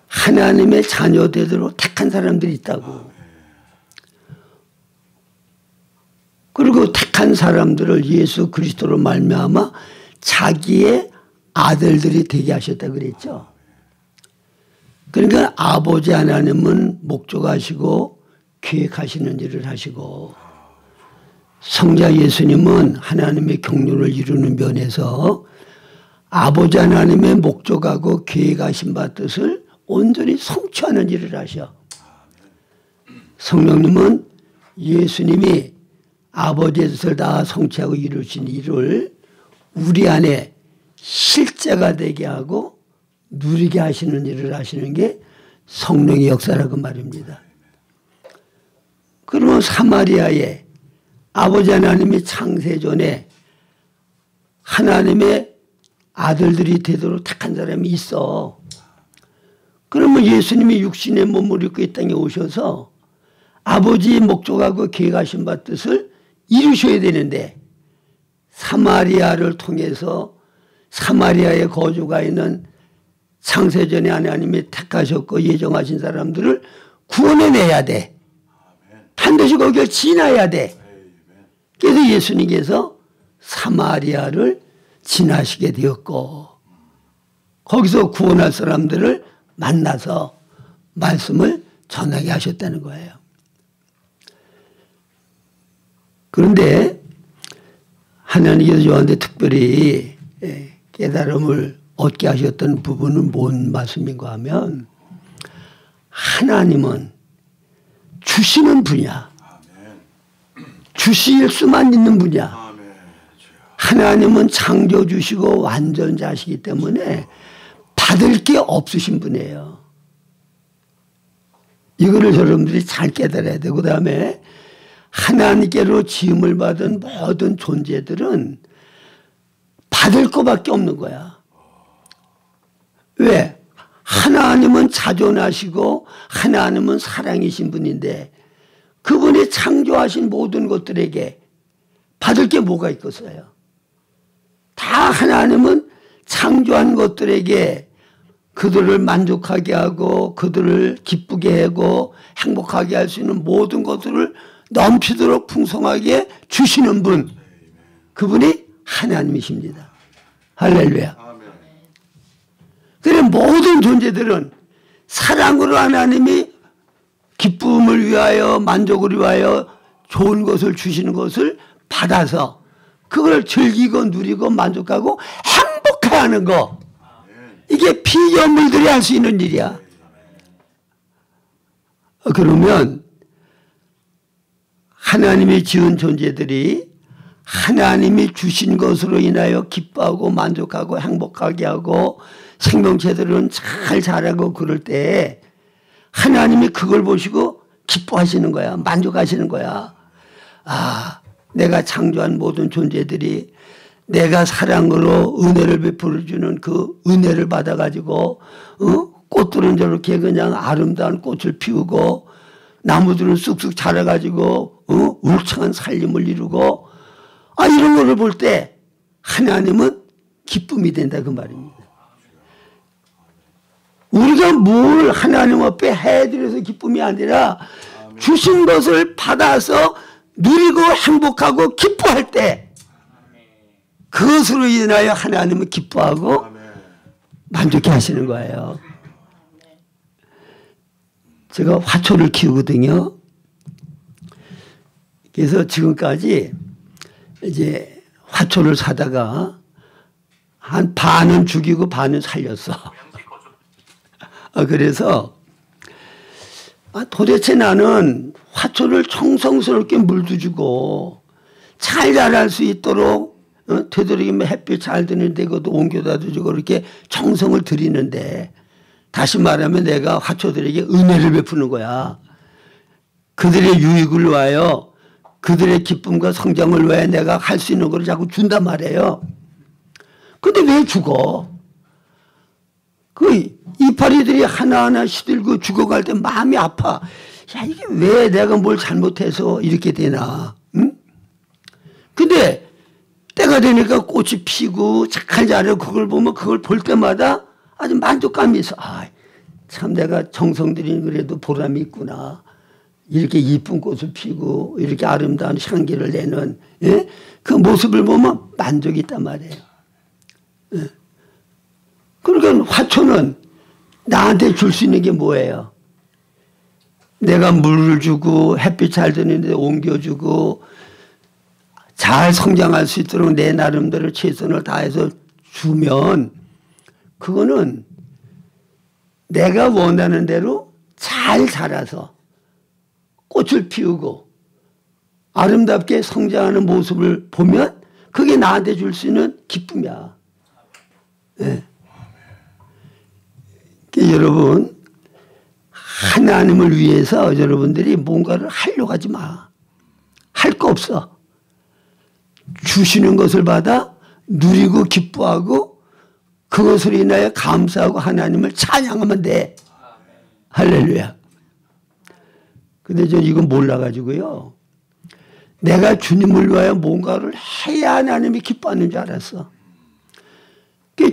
하나님의 자녀되도록 택한 사람들이 있다고. 그리고 택한 사람들을 예수 그리스도로 말미암아 자기의 아들들이 되게 하셨다 그랬죠. 그러니까 아버지 하나님은 목적하시고 계획하시는 일을 하시고, 성자 예수님은 하나님의 경륜을 이루는 면에서 아버지 하나님의 목적하고 계획하신 바 뜻을 온전히 성취하는 일을 하셔. 성령님은 예수님이 아버지의 뜻을 다 성취하고 이루신 일을 우리 안에 실제가 되게 하고 누리게 하시는 일을 하시는 게 성령의 역사라고 말입니다. 그러면 사마리아에 아버지 하나님이 창세전에 하나님의 아들들이 되도록 택한 사람이 있어. 그러면 예수님이 육신의 몸을 입고 이 땅에 오셔서 아버지의 목적하고 계획하신 바 뜻을 이루셔야 되는데, 사마리아를 통해서 사마리아에 거주가 있는 창세전에 하나님이 택하셨고 예정하신 사람들을 구원해내야 돼. 반드시 거기를 지나야 돼. 그래서 예수님께서 사마리아를 지나시게 되었고, 거기서 구원할 사람들을 만나서 말씀을 전하게 하셨다는 거예요. 그런데 하나님께서 저한테 특별히 깨달음을 얻게 하셨던 부분은 뭔 말씀인가 하면, 하나님은 주시는 분이야. 주실 수만 있는 분이야. 하나님은 창조주시고 완전자시기 때문에 받을 게 없으신 분이에요. 이거를 여러분들이 잘 깨달아야 되고, 그 다음에 하나님께로 지음을 받은 모든 존재들은 받을 것밖에 없는 거야. 왜? 하나님은 자존하시고 하나님은 사랑이신 분인데, 그분이 창조하신 모든 것들에게 받을 게 뭐가 있겠어요? 다 하나님은 창조한 것들에게 그들을 만족하게 하고 그들을 기쁘게 하고 행복하게 할 수 있는 모든 것들을 넘치도록 풍성하게 주시는 분, 그분이 하나님이십니다. 할렐루야. 그래, 모든 존재들은 사랑으로 하나님이 기쁨을 위하여 만족을 위하여 좋은 것을 주시는 것을 받아서 그걸 즐기고 누리고 만족하고 행복해하는 거, 이게 피조물들이 할 수 있는 일이야. 그러면 하나님이 지은 존재들이 하나님이 주신 것으로 인하여 기뻐하고 만족하고 행복하게 하고 생명체들은 잘 자라고 그럴 때 하나님이 그걸 보시고 기뻐하시는 거야. 만족하시는 거야. 아, 내가 창조한 모든 존재들이 내가 사랑으로 은혜를 베풀어주는 그 은혜를 받아가지고 꽃들은 저렇게 그냥 아름다운 꽃을 피우고 나무들은 쑥쑥 자라가지고 울창한 살림을 이루고, 아, 이런 거를 볼 때 하나님은 기쁨이 된다 그 말입니다. 우리가 뭘 하나님 앞에 해드려서 기쁨이 아니라 주신 것을 받아서 누리고 행복하고 기뻐할 때 그것으로 인하여 하나님은 기뻐하고 만족해 하시는 거예요. 제가 화초를 키우거든요. 그래서 지금까지 이제 화초를 사다가 한 반은 죽이고 반은 살렸어. 그래서 도대체 나는 화초를 청성스럽게 물도 주고 잘 자랄 수 있도록 되도록이면 햇빛 잘 드는 데 그것도 옮겨다 주고 이렇게 정성을 들이는데, 다시 말하면 내가 화초들에게 은혜를 베푸는 거야. 그들의 유익을 위하여, 그들의 기쁨과 성장을 위해 내가 할 수 있는 걸 자꾸 준단 말이에요. 근데 왜 죽어? 그 이파리들이 하나하나 시들고 죽어갈 때 마음이 아파. 야, 이게 왜 내가 뭘 잘못해서 이렇게 되나? 응? 근데 때가 되니까 꽃이 피고 잘 자라고 그걸 보면 그걸 볼 때마다 아주 만족감이 있어. 참 내가 정성 들인 그래도 보람이 있구나. 이렇게 이쁜 꽃을 피고 이렇게 아름다운 향기를 내는, 예? 그 모습을 보면 만족이 있단 말이에요. 예. 그러니까 화초는 나한테 줄 수 있는 게 뭐예요? 내가 물을 주고 햇빛 잘 드는 데 옮겨주고 잘 성장할 수 있도록 내 나름대로 최선을 다해서 주면 그거는 내가 원하는 대로 잘 자라서 꽃을 피우고 아름답게 성장하는 모습을 보면 그게 나한테 줄 수 있는 기쁨이야. 네. 여러분, 하나님을 위해서 여러분들이 뭔가를 하려고 하지 마. 할 거 없어. 주시는 것을 받아 누리고 기뻐하고 그것으로 인하여 감사하고 하나님을 찬양하면 돼. 할렐루야. 근데 저 이건 몰라가지고요. 내가 주님을 위하여 뭔가를 해야 하나님이 기뻐하는 줄 알았어.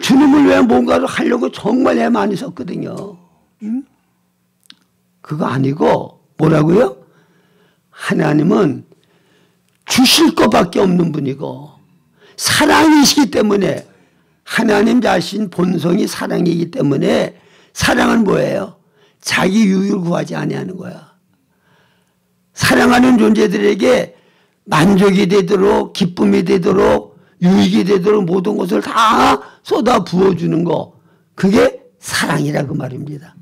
주님을 위해 뭔가를 하려고 정말 애 많이 썼거든요. 응? 그거 아니고 뭐라고요? 하나님은 주실 것밖에 없는 분이고 사랑이시기 때문에, 하나님 자신 본성이 사랑이기 때문에 사랑은 뭐예요? 자기 유익을 구하지 아니하는 거야. 사랑하는 존재들에게 만족이 되도록, 기쁨이 되도록, 유익이 되도록 모든 것을 다 쏟아 부어주는 거, 그게 사랑이라고 말입니다.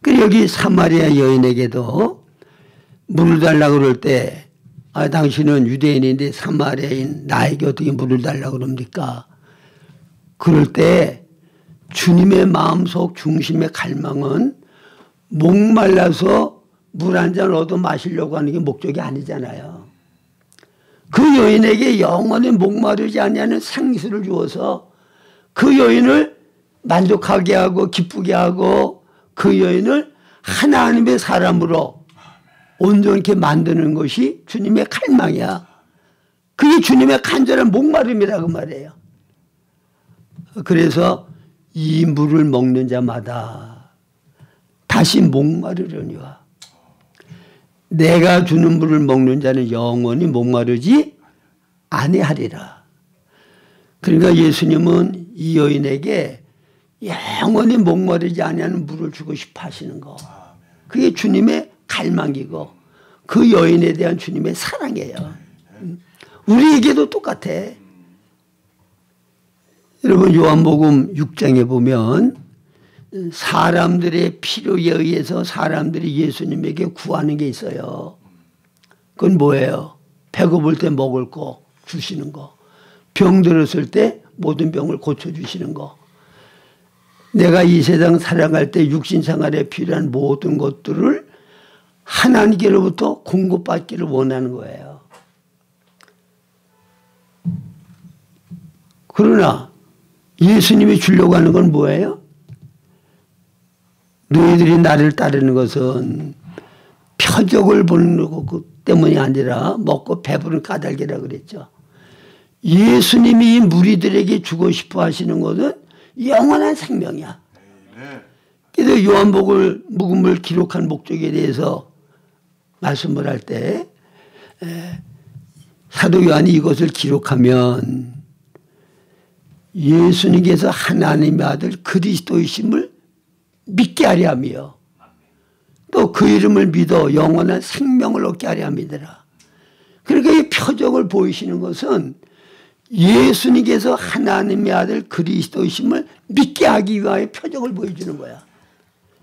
그리고 여기 사마리아 여인에게도 물을 달라고 그럴 때, 당신은 유대인인데 사마리아인 나에게 어떻게 물을 달라고 그럽니까? 그럴 때 주님의 마음속 중심의 갈망은 목말라서 물 한 잔 얻어 마시려고 하는 게 목적이 아니잖아요. 그 여인에게 영원히 목마르지 아니하는 생수를 주어서 그 여인을 만족하게 하고 기쁘게 하고 그 여인을 하나님의 사람으로 온전히 만드는 것이 주님의 갈망이야. 그게 주님의 간절한 목마름이라고 말해요. 그래서 이 물을 먹는 자마다 다시 목마르려니와 내가 주는 물을 먹는 자는 영원히 목마르지 아니하리라. 그러니까 예수님은 이 여인에게 영원히 목마르지 아니하는 물을 주고 싶어 하시는 거. 그게 주님의 갈망이고 그 여인에 대한 주님의 사랑이에요. 우리에게도 똑같아. 여러분 요한복음 6장에 보면 사람들의 필요에 의해서 사람들이 예수님에게 구하는 게 있어요. 그건 뭐예요? 배고플 때 먹을 거 주시는 거. 병 들었을 때 모든 병을 고쳐주시는 거. 내가 이 세상 살아갈 때 육신 생활에 필요한 모든 것들을 하나님께로부터 공급받기를 원하는 거예요. 그러나 예수님이 주려고 하는 건 뭐예요? 너희들이 나를 따르는 것은 표적을 보는 것 때문이 아니라 먹고 배부른 까닭이라고 그랬죠. 예수님이 이 무리들에게 주고 싶어 하시는 것은 영원한 생명이야. 그래서 요한복음을 기록한 목적에 대해서 말씀을 할 때 사도 요한이 이것을 기록하면 예수님께서 하나님의 아들 그리스도이심을 믿게 하려 하며 또 그 이름을 믿어 영원한 생명을 얻게 하려 함이더라. 그러니까 이 표적을 보이시는 것은 예수님께서 하나님의 아들 그리스도이심을 믿게 하기 위하여 표적을 보여주는 거야.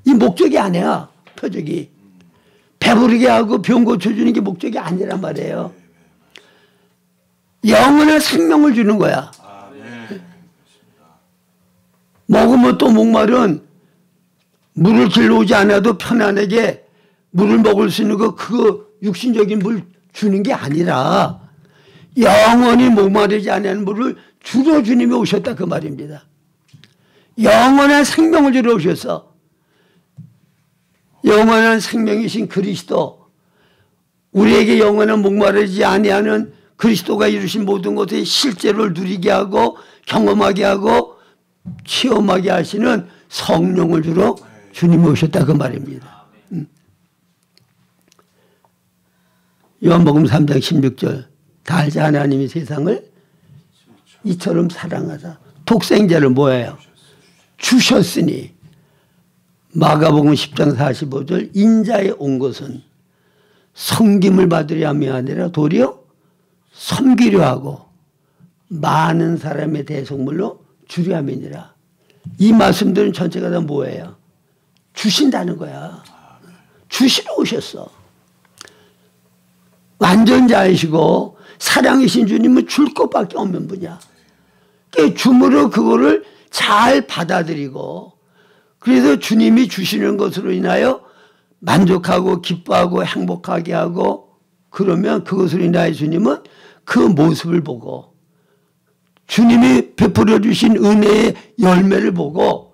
이 목적이 아니야. 표적이. 배부르게 하고 병 고쳐주는 게 목적이 아니란 말이에요. 영원한 생명을 주는 거야. 먹으면 또 목마른 물을 길러오지 않아도 편안하게 물을 먹을 수 있는 그거 육신적인 물 주는 게 아니라 영원히 목마르지 않는 물을 주러 주님이 오셨다 그 말입니다. 영원한 생명을 주러 오셨어. 영원한 생명이신 그리스도, 우리에게 영원한 목마르지 아니하는 그리스도가 이루신 모든 것을 실제로 누리게 하고 경험하게 하고 체험하게 하시는 성령을 주러 주님이 오셨다 그 말입니다. 요한복음 3장 16절 다 알지 하나님이 세상을 이처럼 사랑하사 독생자를 뭐예요? 주셨으니. 마가복음 10장 45절 인자에 온 것은 섬김을 받으려 함이 아니라 도리어 섬기려 하고 많은 사람의 대속물로 주려 함이니라. 이 말씀들은 전체가 다 뭐예요? 주신다는 거야. 주시러 오셨어. 완전자이시고 사랑이신 주님은 줄 것밖에 없는 분이야. 주므로 그거를 잘 받아들이고 그래서 주님이 주시는 것으로 인하여 만족하고 기뻐하고 행복하게 하고 그러면 그것으로 인하여 주님은 그 모습을 보고 주님이 베풀어 주신 은혜의 열매를 보고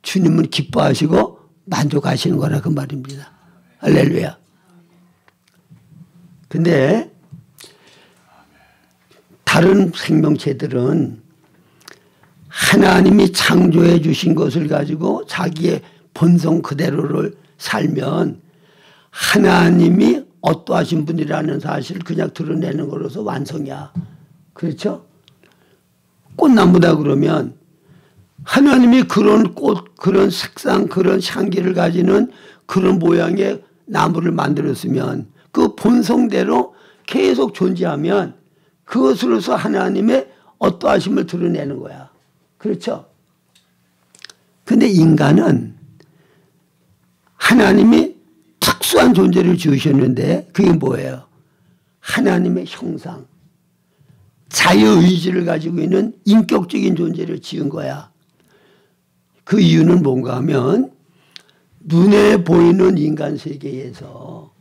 주님은 기뻐하시고 만족하시는 거라 그 말입니다. 할렐루야. 근데 다른 생명체들은 하나님이 창조해 주신 것을 가지고 자기의 본성 그대로를 살면 하나님이 어떠하신 분이라는 사실을 그냥 드러내는 것으로서 완성이야. 그렇죠? 꽃나무다 그러면 하나님이 그런 꽃, 그런 색상, 그런 향기를 가지는 그런 모양의 나무를 만들었으면 그 본성대로 계속 존재하면 그것으로서 하나님의 어떠하심을 드러내는 거야. 그렇죠? 근데 인간은 하나님이 특수한 존재를 지으셨는데 그게 뭐예요? 하나님의 형상, 자유의지를 가지고 있는 인격적인 존재를 지은 거야. 그 이유는 뭔가 하면 눈에 보이는 인간 세계에서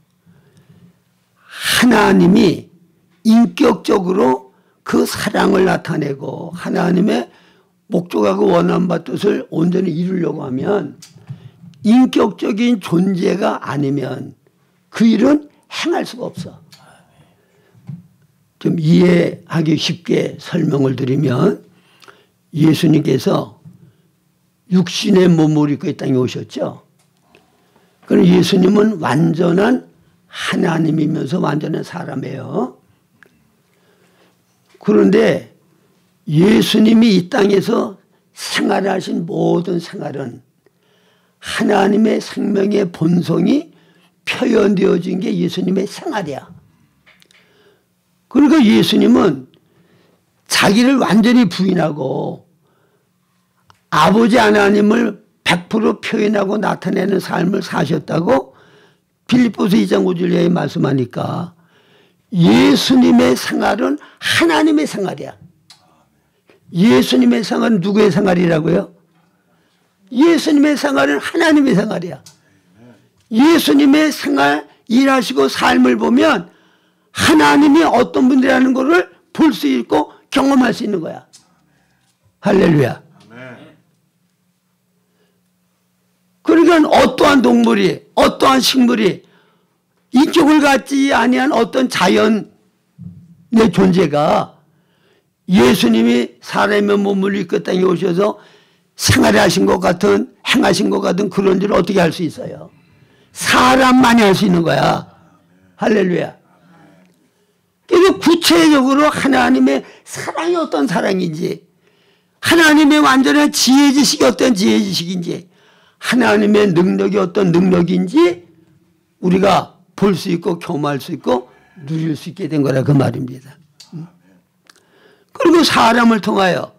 하나님이 인격적으로 그 사랑을 나타내고 하나님의 목적하고 원한 바 뜻을 온전히 이루려고 하면 인격적인 존재가 아니면 그 일은 행할 수가 없어. 좀 이해하기 쉽게 설명을 드리면 예수님께서 육신의 몸을 입고 이 땅에 오셨죠. 그럼 예수님은 완전한 하나님이면서 완전한 사람이에요. 그런데 예수님이 이 땅에서 생활하신 모든 생활은 하나님의 생명의 본성이 표현되어진 게 예수님의 생활이야. 그러니까 예수님은 자기를 완전히 부인하고 아버지 하나님을 100% 표현하고 나타내는 삶을 사셨다고 빌립보서 2장 5절에 말씀하니까 예수님의 생활은 하나님의 생활이야. 예수님의 생활은 누구의 생활이라고요? 예수님의 생활은 하나님의 생활이야. 예수님의 생활, 일하시고 삶을 보면 하나님이 어떤 분이라는 것을 볼 수 있고 경험할 수 있는 거야. 할렐루야. 그러니까 어떠한 동물이, 어떠한 식물이 인격을 갖지 아니한 어떤 자연의 존재가 예수님이 사람의 몸을 입고 땅에 오셔서 생활하신 것 같은, 행하신 것 같은 그런 일을 어떻게 할 수 있어요? 사람만이 할 수 있는 거야. 할렐루야. 그래서 구체적으로 하나님의 사랑이 어떤 사랑인지, 하나님의 완전한 지혜지식이 어떤 지혜지식인지, 하나님의 능력이 어떤 능력인지 우리가 볼 수 있고 경험할 수 있고 누릴 수 있게 된 거라 그 말입니다. 그리고 사람을 통하여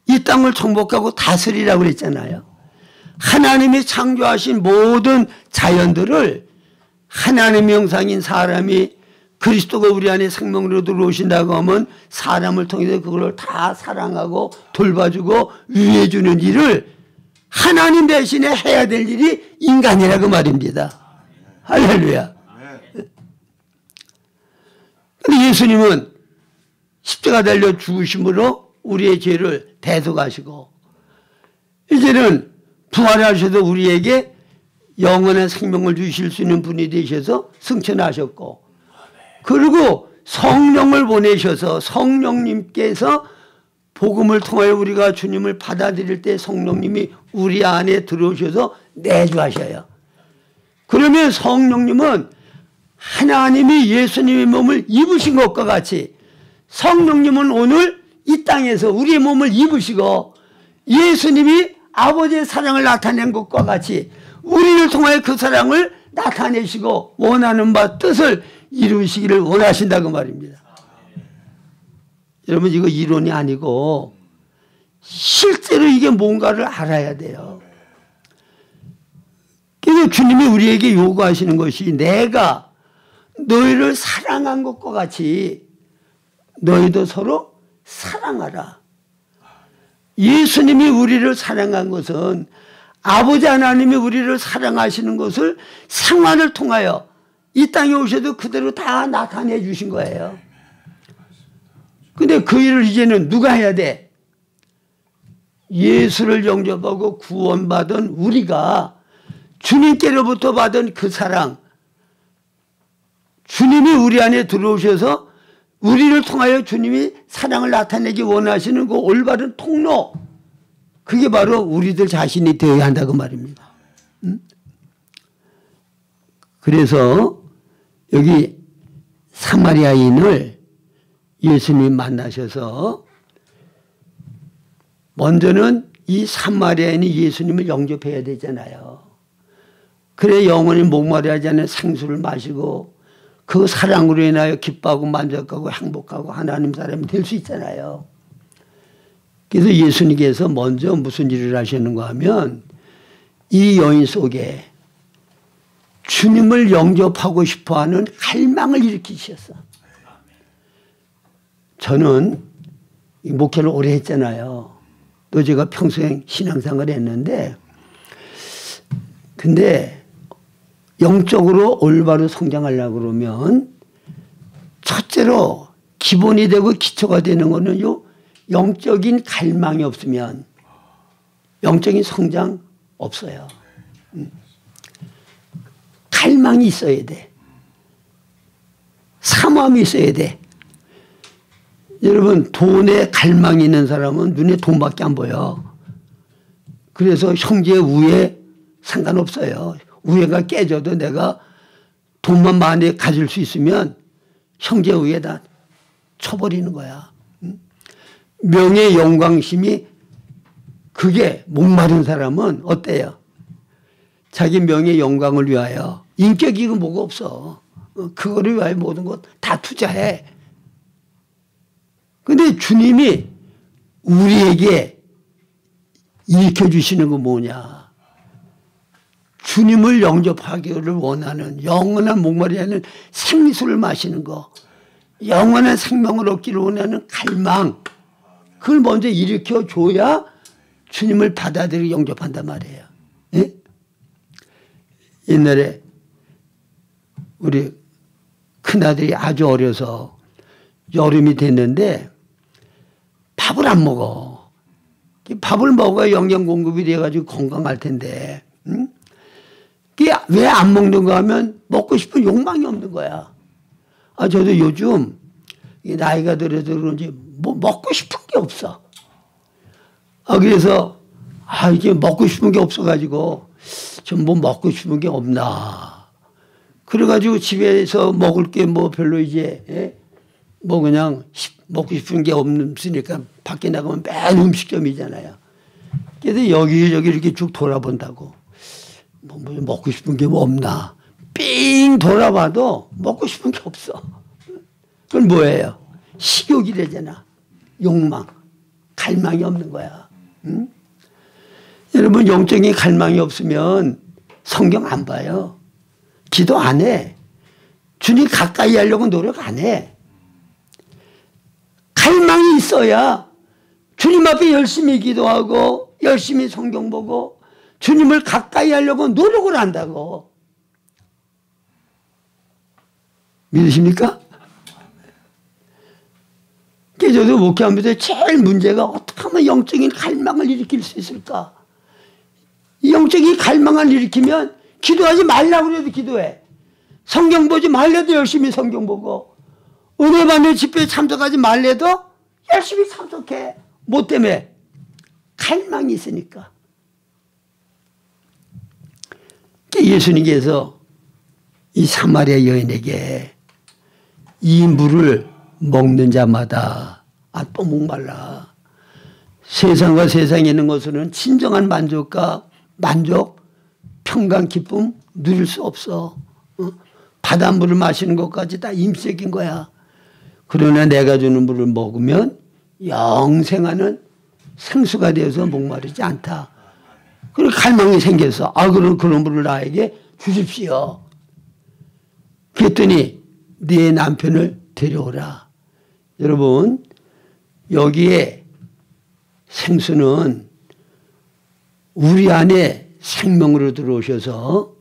이 땅을 정복하고 다스리라고 그랬잖아요. 하나님이 창조하신 모든 자연들을 하나님의 형상인 사람이 그리스도가 우리 안에 생명으로 들어오신다고 하면 사람을 통해서 그걸 다 사랑하고 돌봐주고 위해주는 일을 하나님 대신에 해야 될 일이 인간이라고 말입니다. 할렐루야. 근데 예수님은 십자가 달려 죽으심으로 우리의 죄를 대속하시고 이제는 부활하셔도 우리에게 영원한 생명을 주실 수 있는 분이 되셔서 승천하셨고 그리고 성령을 보내셔서 성령님께서 복음을 통하여 우리가 주님을 받아들일 때 성령님이 우리 안에 들어오셔서 내주하셔요. 그러면 성령님은 하나님이 예수님의 몸을 입으신 것과 같이 성령님은 오늘 이 땅에서 우리의 몸을 입으시고 예수님이 아버지의 사랑을 나타낸 것과 같이 우리를 통하여 그 사랑을 나타내시고 원하는 바 뜻을 이루시기를 원하신다고 말입니다. 여러분 이거 이론이 아니고 실제로 이게 뭔가를 알아야 돼요. 그래서 주님이 우리에게 요구하시는 것이 내가 너희를 사랑한 것과 같이 너희도 서로 사랑하라. 예수님이 우리를 사랑한 것은 아버지 하나님이 우리를 사랑하시는 것을 생활을 통하여 이 땅에 오셔도 그대로 다 나타내 주신 거예요. 근데 그 일을 이제는 누가 해야 돼? 예수를 영접하고 구원받은 우리가 주님께로부터 받은 그 사랑, 주님이 우리 안에 들어오셔서 우리를 통하여 주님이 사랑을 나타내기 원하시는 그 올바른 통로, 그게 바로 우리들 자신이 되어야 한다고 말입니다. 그래서 여기 사마리아인을 예수님 만나셔서 먼저는 이 사마리아인이 예수님을 영접해야 되잖아요. 그래 영원히 목마르지 않은 생수를 마시고 그 사랑으로 인하여 기뻐하고 만족하고 행복하고 하나님 사람이 될 수 있잖아요. 그래서 예수님께서 먼저 무슨 일을 하셨는가 하면 이 여인 속에 주님을 영접하고 싶어하는 갈망을 일으키셨어. 저는 목회를 오래 했잖아요. 또 제가 평생 신앙생활을 했는데 근데 영적으로 올바로 성장하려고 그러면 첫째로 기본이 되고 기초가 되는 거는 요 영적인 갈망이 없으면 영적인 성장 없어요. 갈망이 있어야 돼. 사모함이 있어야 돼. 여러분 돈에 갈망이 있는 사람은 눈에 돈밖에 안 보여. 그래서 형제 우애 상관없어요. 우애가 깨져도 내가 돈만 많이 가질 수 있으면 형제 우애다 쳐버리는 거야. 명예 영광심이 그게 목마른 사람은 어때요? 자기 명예 영광을 위하여 인격이고 뭐가 없어. 그거를 위하여 모든 것 다 투자해. 근데 주님이 우리에게 일으켜주시는 건 뭐냐. 주님을 영접하기를 원하는 영원한 목마르지 않은 생수를 마시는 거, 영원한 생명을 얻기를 원하는 갈망, 그걸 먼저 일으켜줘야 주님을 받아들이고 영접한단 말이에요. 예? 옛날에 우리 큰아들이 아주 어려서 여름이 됐는데 밥을 안 먹어. 밥을 먹어야 영양 공급이 돼가지고 건강할 텐데 왜 안 먹는가 하면 먹고 싶은 욕망이 없는 거야. 아, 저도 요즘 나이가 들어서 그런지 뭐 먹고 싶은 게 없어. 아, 그래서 이게 먹고 싶은 게 없어가지고 좀 뭐 먹고 싶은 게 없나. 그래가지고 집에서 먹을 게 뭐 별로 이제 뭐 그냥 먹고 싶은 게 없으니까 밖에 나가면 맨 음식점이잖아요. 그래서 여기저기 이렇게 쭉 돌아본다고. 뭐 먹고 싶은 게 뭐 없나. 삥 돌아봐도 먹고 싶은 게 없어. 그건 뭐예요? 식욕이래잖아. 욕망, 갈망이 없는 거야. 응? 여러분 영적인 갈망이 없으면 성경 안 봐요. 기도 안 해. 주님 가까이 하려고 노력 안 해. 갈망이 있어야 주님 앞에 열심히 기도하고 열심히 성경 보고 주님을 가까이 하려고 노력을 한다고. 믿으십니까? 저도 목회하면서 제일 문제가 어떻게 하면 영적인 갈망을 일으킬 수 있을까? 영적인 갈망을 일으키면 기도하지 말라고 그래도 기도해. 성경 보지 말래도 열심히 성경 보고 은혜 받는 집회에 참석하지 말래도 열심히 참석해. 뭐 때문에? 갈망이 있으니까. 예수님께서 이 사마리아 여인에게 이 물을 먹는 자마다 또 목말라. 세상과 세상에 있는 것으로는 진정한 만족과 만족, 평강, 기쁨 누릴 수 없어. 바닷물을 마시는 것까지 다 임색인 거야. 그러나 내가 주는 물을 먹으면 영생하는 생수가 되어서 목마르지 않다. 그리고 갈망이 생겨서 그럼 그런 물을 나에게 주십시오. 그랬더니 네 남편을 데려오라. 여러분 여기에 생수는 우리 안에 생명으로 들어오셔서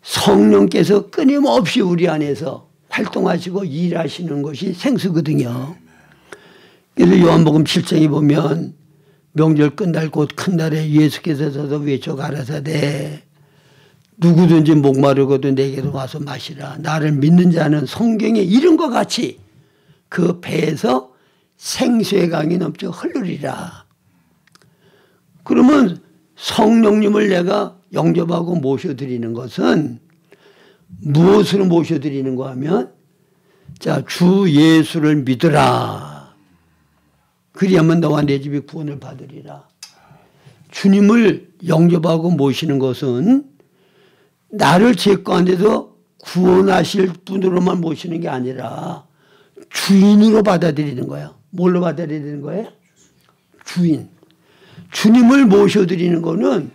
성령께서 끊임없이 우리 안에서 활동하시고 일하시는 것이 생수거든요. 그래서 요한복음 7장에 보면 명절 끝날 곧 큰 날에 예수께서 서서 외쳐 가라사대 누구든지 목마르고도 내게로 와서 마시라. 나를 믿는 자는 성경에 이른 것 같이 그 배에서 생수의 강이 넘쳐 흐르리라. 그러면 성령님을 내가 영접하고 모셔드리는 것은 무엇으로 모셔드리는가 하면 자, 주 예수를 믿으라. 그리하면 너와 내 집이 구원을 받으리라. 주님을 영접하고 모시는 것은 나를 죄 가운데서 구원하실 분으로만 모시는 게 아니라 주인으로 받아들이는 거예요. 뭘로 받아들이는 거예요? 주인. 주님을 모셔드리는 거는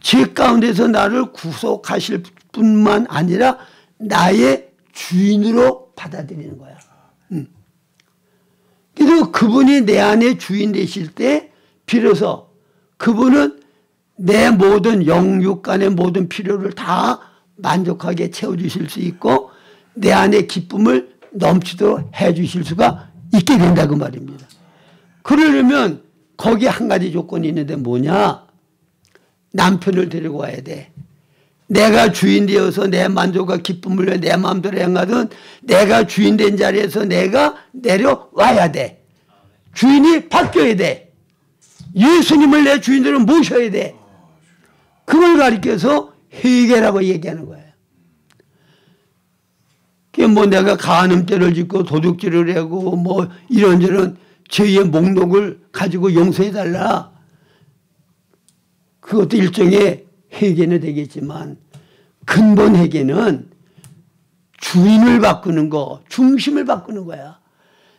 죄 가운데서 나를 구속하실 뿐만 아니라 나의 주인으로 받아들이는 거야. 그래서 그분이 내 안에 주인 되실 때 비로소 그분은 내 모든 영육 간의 모든 필요를 다 만족하게 채워주실 수 있고 내 안에 기쁨을 넘치도록 해주실 수가 있게 된다고 말입니다. 그러려면 거기에 한 가지 조건이 있는데 뭐냐? 남편을 데리고 와야 돼. 내가 주인 되어서 내 만족과 기쁨을 위해 내 마음대로 행하든 내가 주인 된 자리에서 내가 내려와야 돼. 주인이 바뀌어야 돼. 예수님을 내 주인으로 모셔야 돼. 그걸 가리켜서 회개라고 얘기하는 거예요. 그게 뭐 내가 간음죄를 짓고 도둑질을 하고 뭐 이런저런 죄의 목록을 가지고 용서해달라. 그것도 일종의 회개는 되겠지만 근본 회개는 주인을 바꾸는 거, 중심을 바꾸는 거야.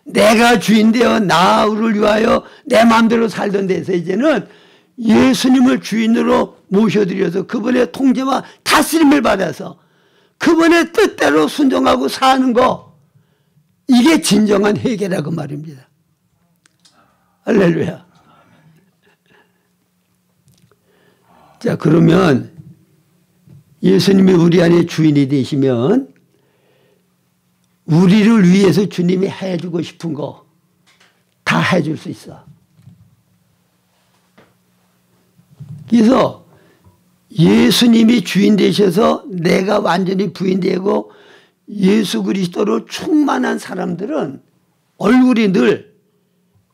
내가 주인 되어 나를 위하여 내 마음대로 살던 데서 이제는 예수님을 주인으로 모셔드려서 그분의 통제와 다스림을 받아서 그분의 뜻대로 순종하고 사는 거, 이게 진정한 회개라고 말입니다. 할렐루야. 자, 그러면 예수님이 우리 안에 주인이 되시면 우리를 위해서 주님이 해주고 싶은 거 다 해줄 수 있어. 그래서 예수님이 주인 되셔서 내가 완전히 부인 되고 예수 그리스도로 충만한 사람들은 얼굴이 늘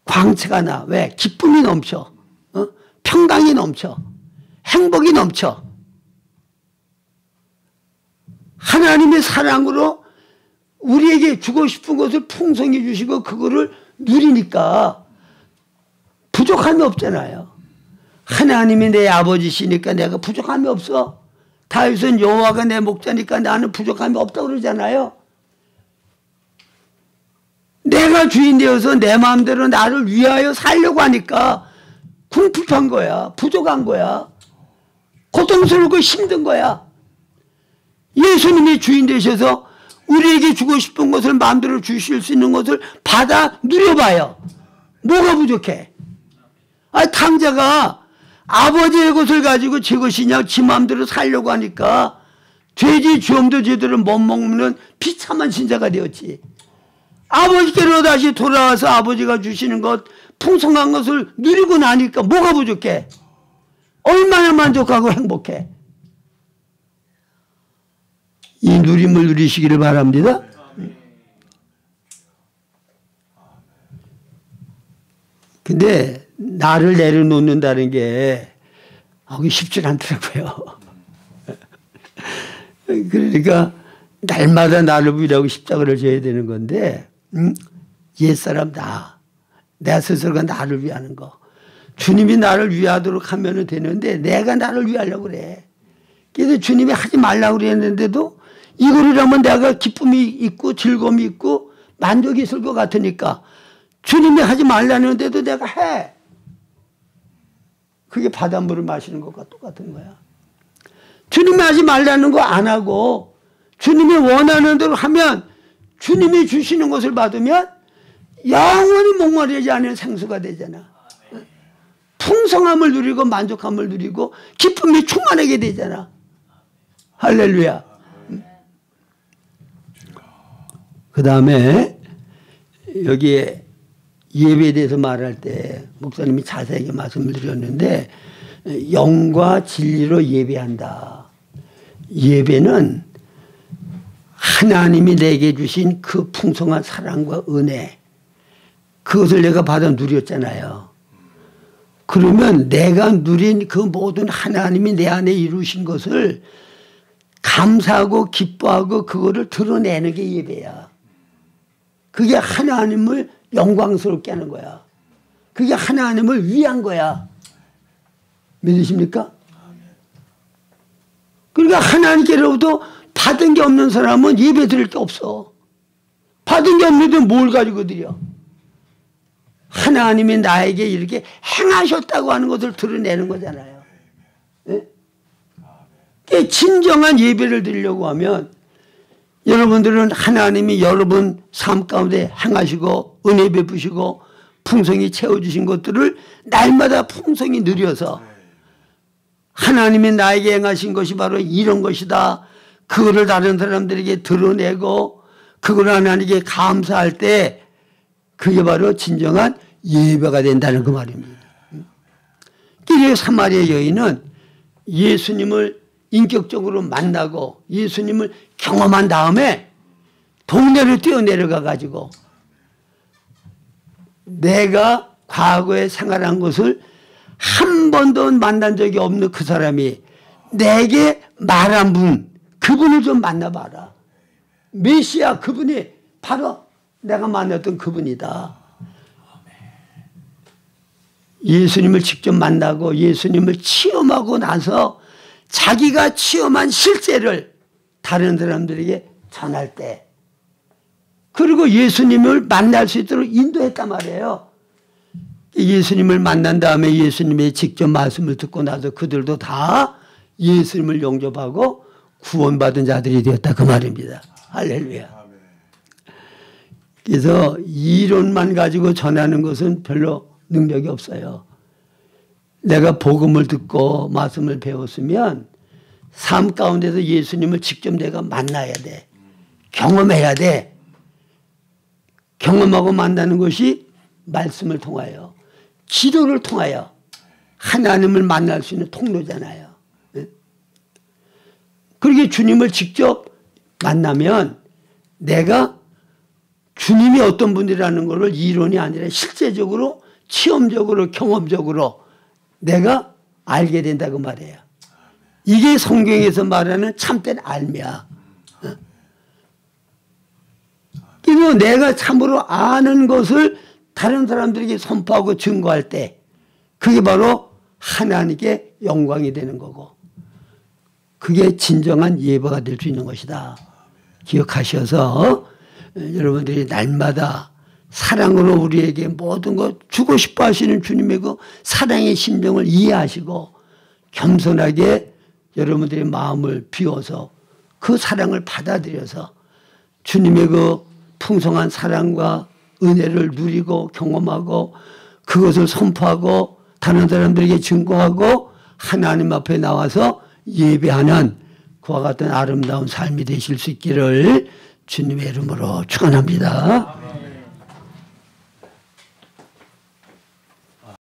광채가 나. 왜? 기쁨이 넘쳐. 평강이 넘쳐. 행복이 넘쳐. 하나님의 사랑으로 우리에게 주고 싶은 것을 풍성히 주시고 그거를 누리니까 부족함이 없잖아요. 하나님이 내 아버지시니까 내가 부족함이 없어. 다윗은 여호와가 내 목자니까 나는 부족함이 없다고 그러잖아요. 내가 주인 되어서 내 마음대로 나를 위하여 살려고 하니까 궁핍한 거야. 부족한 거야. 고통스럽고 힘든 거야. 예수님이 주인 되셔서 우리에게 주고 싶은 것을 마음대로 주실 수 있는 것을 받아 누려봐요. 뭐가 부족해? 탕자가 아버지의 것을 가지고 제 것이냐 지 마음대로 살려고 하니까 돼지 주엄도 제대로 못 먹는 비참한 신자가 되었지. 아버지께로 다시 돌아와서 아버지가 주시는 것 풍성한 것을 누리고 나니까 뭐가 부족해? 얼마나 만족하고 행복해? 이 누림을 누리시기를 바랍니다. 근데 나를 내려놓는다는 게 하기 쉽지 않더라고요. 그러니까 날마다 나를 위하고 십자가를 져야 되는 건데 옛사람 내 스스로가 나를 위하는 거. 주님이 나를 위하도록 하면 되는데 내가 나를 위하려고 그래. 그래서 주님이 하지 말라고 그랬는데도 이거를 하면 내가 기쁨이 있고 즐거움이 있고 만족이 있을 것 같으니까 주님이 하지 말라는데도 내가 해. 그게 바닷물을 마시는 것과 똑같은 거야. 주님이 하지 말라는 거 안 하고 주님이 원하는 대로 하면 주님이 주시는 것을 받으면 영원히 목마르지 않은 생수가 되잖아. 풍성함을 누리고 만족함을 누리고 기쁨이 충만하게 되잖아. 할렐루야. 그 다음에 여기에 예배에 대해서 말할 때 목사님이 자세하게 말씀을 드렸는데 영과 진리로 예배한다. 예배는 하나님이 내게 주신 그 풍성한 사랑과 은혜 그것을 내가 받아 누렸잖아요. 그러면 내가 누린 그 모든 하나님이 내 안에 이루신 것을 감사하고 기뻐하고 그거를 드러내는 게 예배야. 그게 하나님을 영광스럽게 하는 거야. 그게 하나님을 위한 거야. 믿으십니까? 그러니까 하나님께로부터 받은 게 없는 사람은 예배 드릴 게 없어. 받은 게 없는데 뭘 가지고 드려? 하나님이 나에게 이렇게 행하셨다고 하는 것을 드러내는 거잖아요. 네? 진정한 예배를 드리려고 하면 여러분들은 하나님이 여러분 삶 가운데 행하시고 은혜 베푸시고 풍성히 채워주신 것들을 날마다 풍성히 누려서 하나님이 나에게 행하신 것이 바로 이런 것이다. 그거를 다른 사람들에게 드러내고 그걸 하나님께 감사할 때 그게 바로 진정한 예배가 된다는 그 말입니다. 이 사마리아 여인은 예수님을 인격적으로 만나고 예수님을 경험한 다음에 동네를 뛰어내려가 가지고 내가 과거에 생활한 것을 한 번도 만난 적이 없는 그 사람이 내게 말한 분, 그분을 좀 만나봐라. 메시아 그분이 바로 내가 만났던 그분이다. 예수님을 직접 만나고 예수님을 체험하고 나서 자기가 체험한 실제를 다른 사람들에게 전할 때 그리고 예수님을 만날 수 있도록 인도했단 말이에요. 예수님을 만난 다음에 예수님의 직접 말씀을 듣고 나서 그들도 다 예수님을 영접하고 구원받은 자들이 되었다 그 말입니다. 할렐루야. 그래서 이론만 가지고 전하는 것은 별로 능력이 없어요. 내가 복음을 듣고 말씀을 배웠으면 삶 가운데서 예수님을 직접 내가 만나야 돼. 경험해야 돼. 경험하고 만나는 것이 말씀을 통하여 기도를 통하여 하나님을 만날 수 있는 통로잖아요. 그렇게 주님을 직접 만나면 내가 주님이 어떤 분이라는 것을 이론이 아니라 실제적으로 체험적으로 경험적으로 내가 알게 된다고 말해요. 이게 성경에서 말하는 참된 알미야. 그리고 내가 참으로 아는 것을 다른 사람들에게 선포하고 증거할 때 그게 바로 하나님께 영광이 되는 거고 그게 진정한 예배가 될 수 있는 것이다. 기억하셔서 여러분들이 날마다 사랑으로 우리에게 모든 것 주고 싶어 하시는 주님의 그 사랑의 심정을 이해하시고 겸손하게 여러분들의 마음을 비워서 그 사랑을 받아들여서 주님의 그 풍성한 사랑과 은혜를 누리고 경험하고 그것을 선포하고 다른 사람들에게 증거하고 하나님 앞에 나와서 예배하는 그와 같은 아름다운 삶이 되실 수 있기를 주님의 이름으로 축원합니다.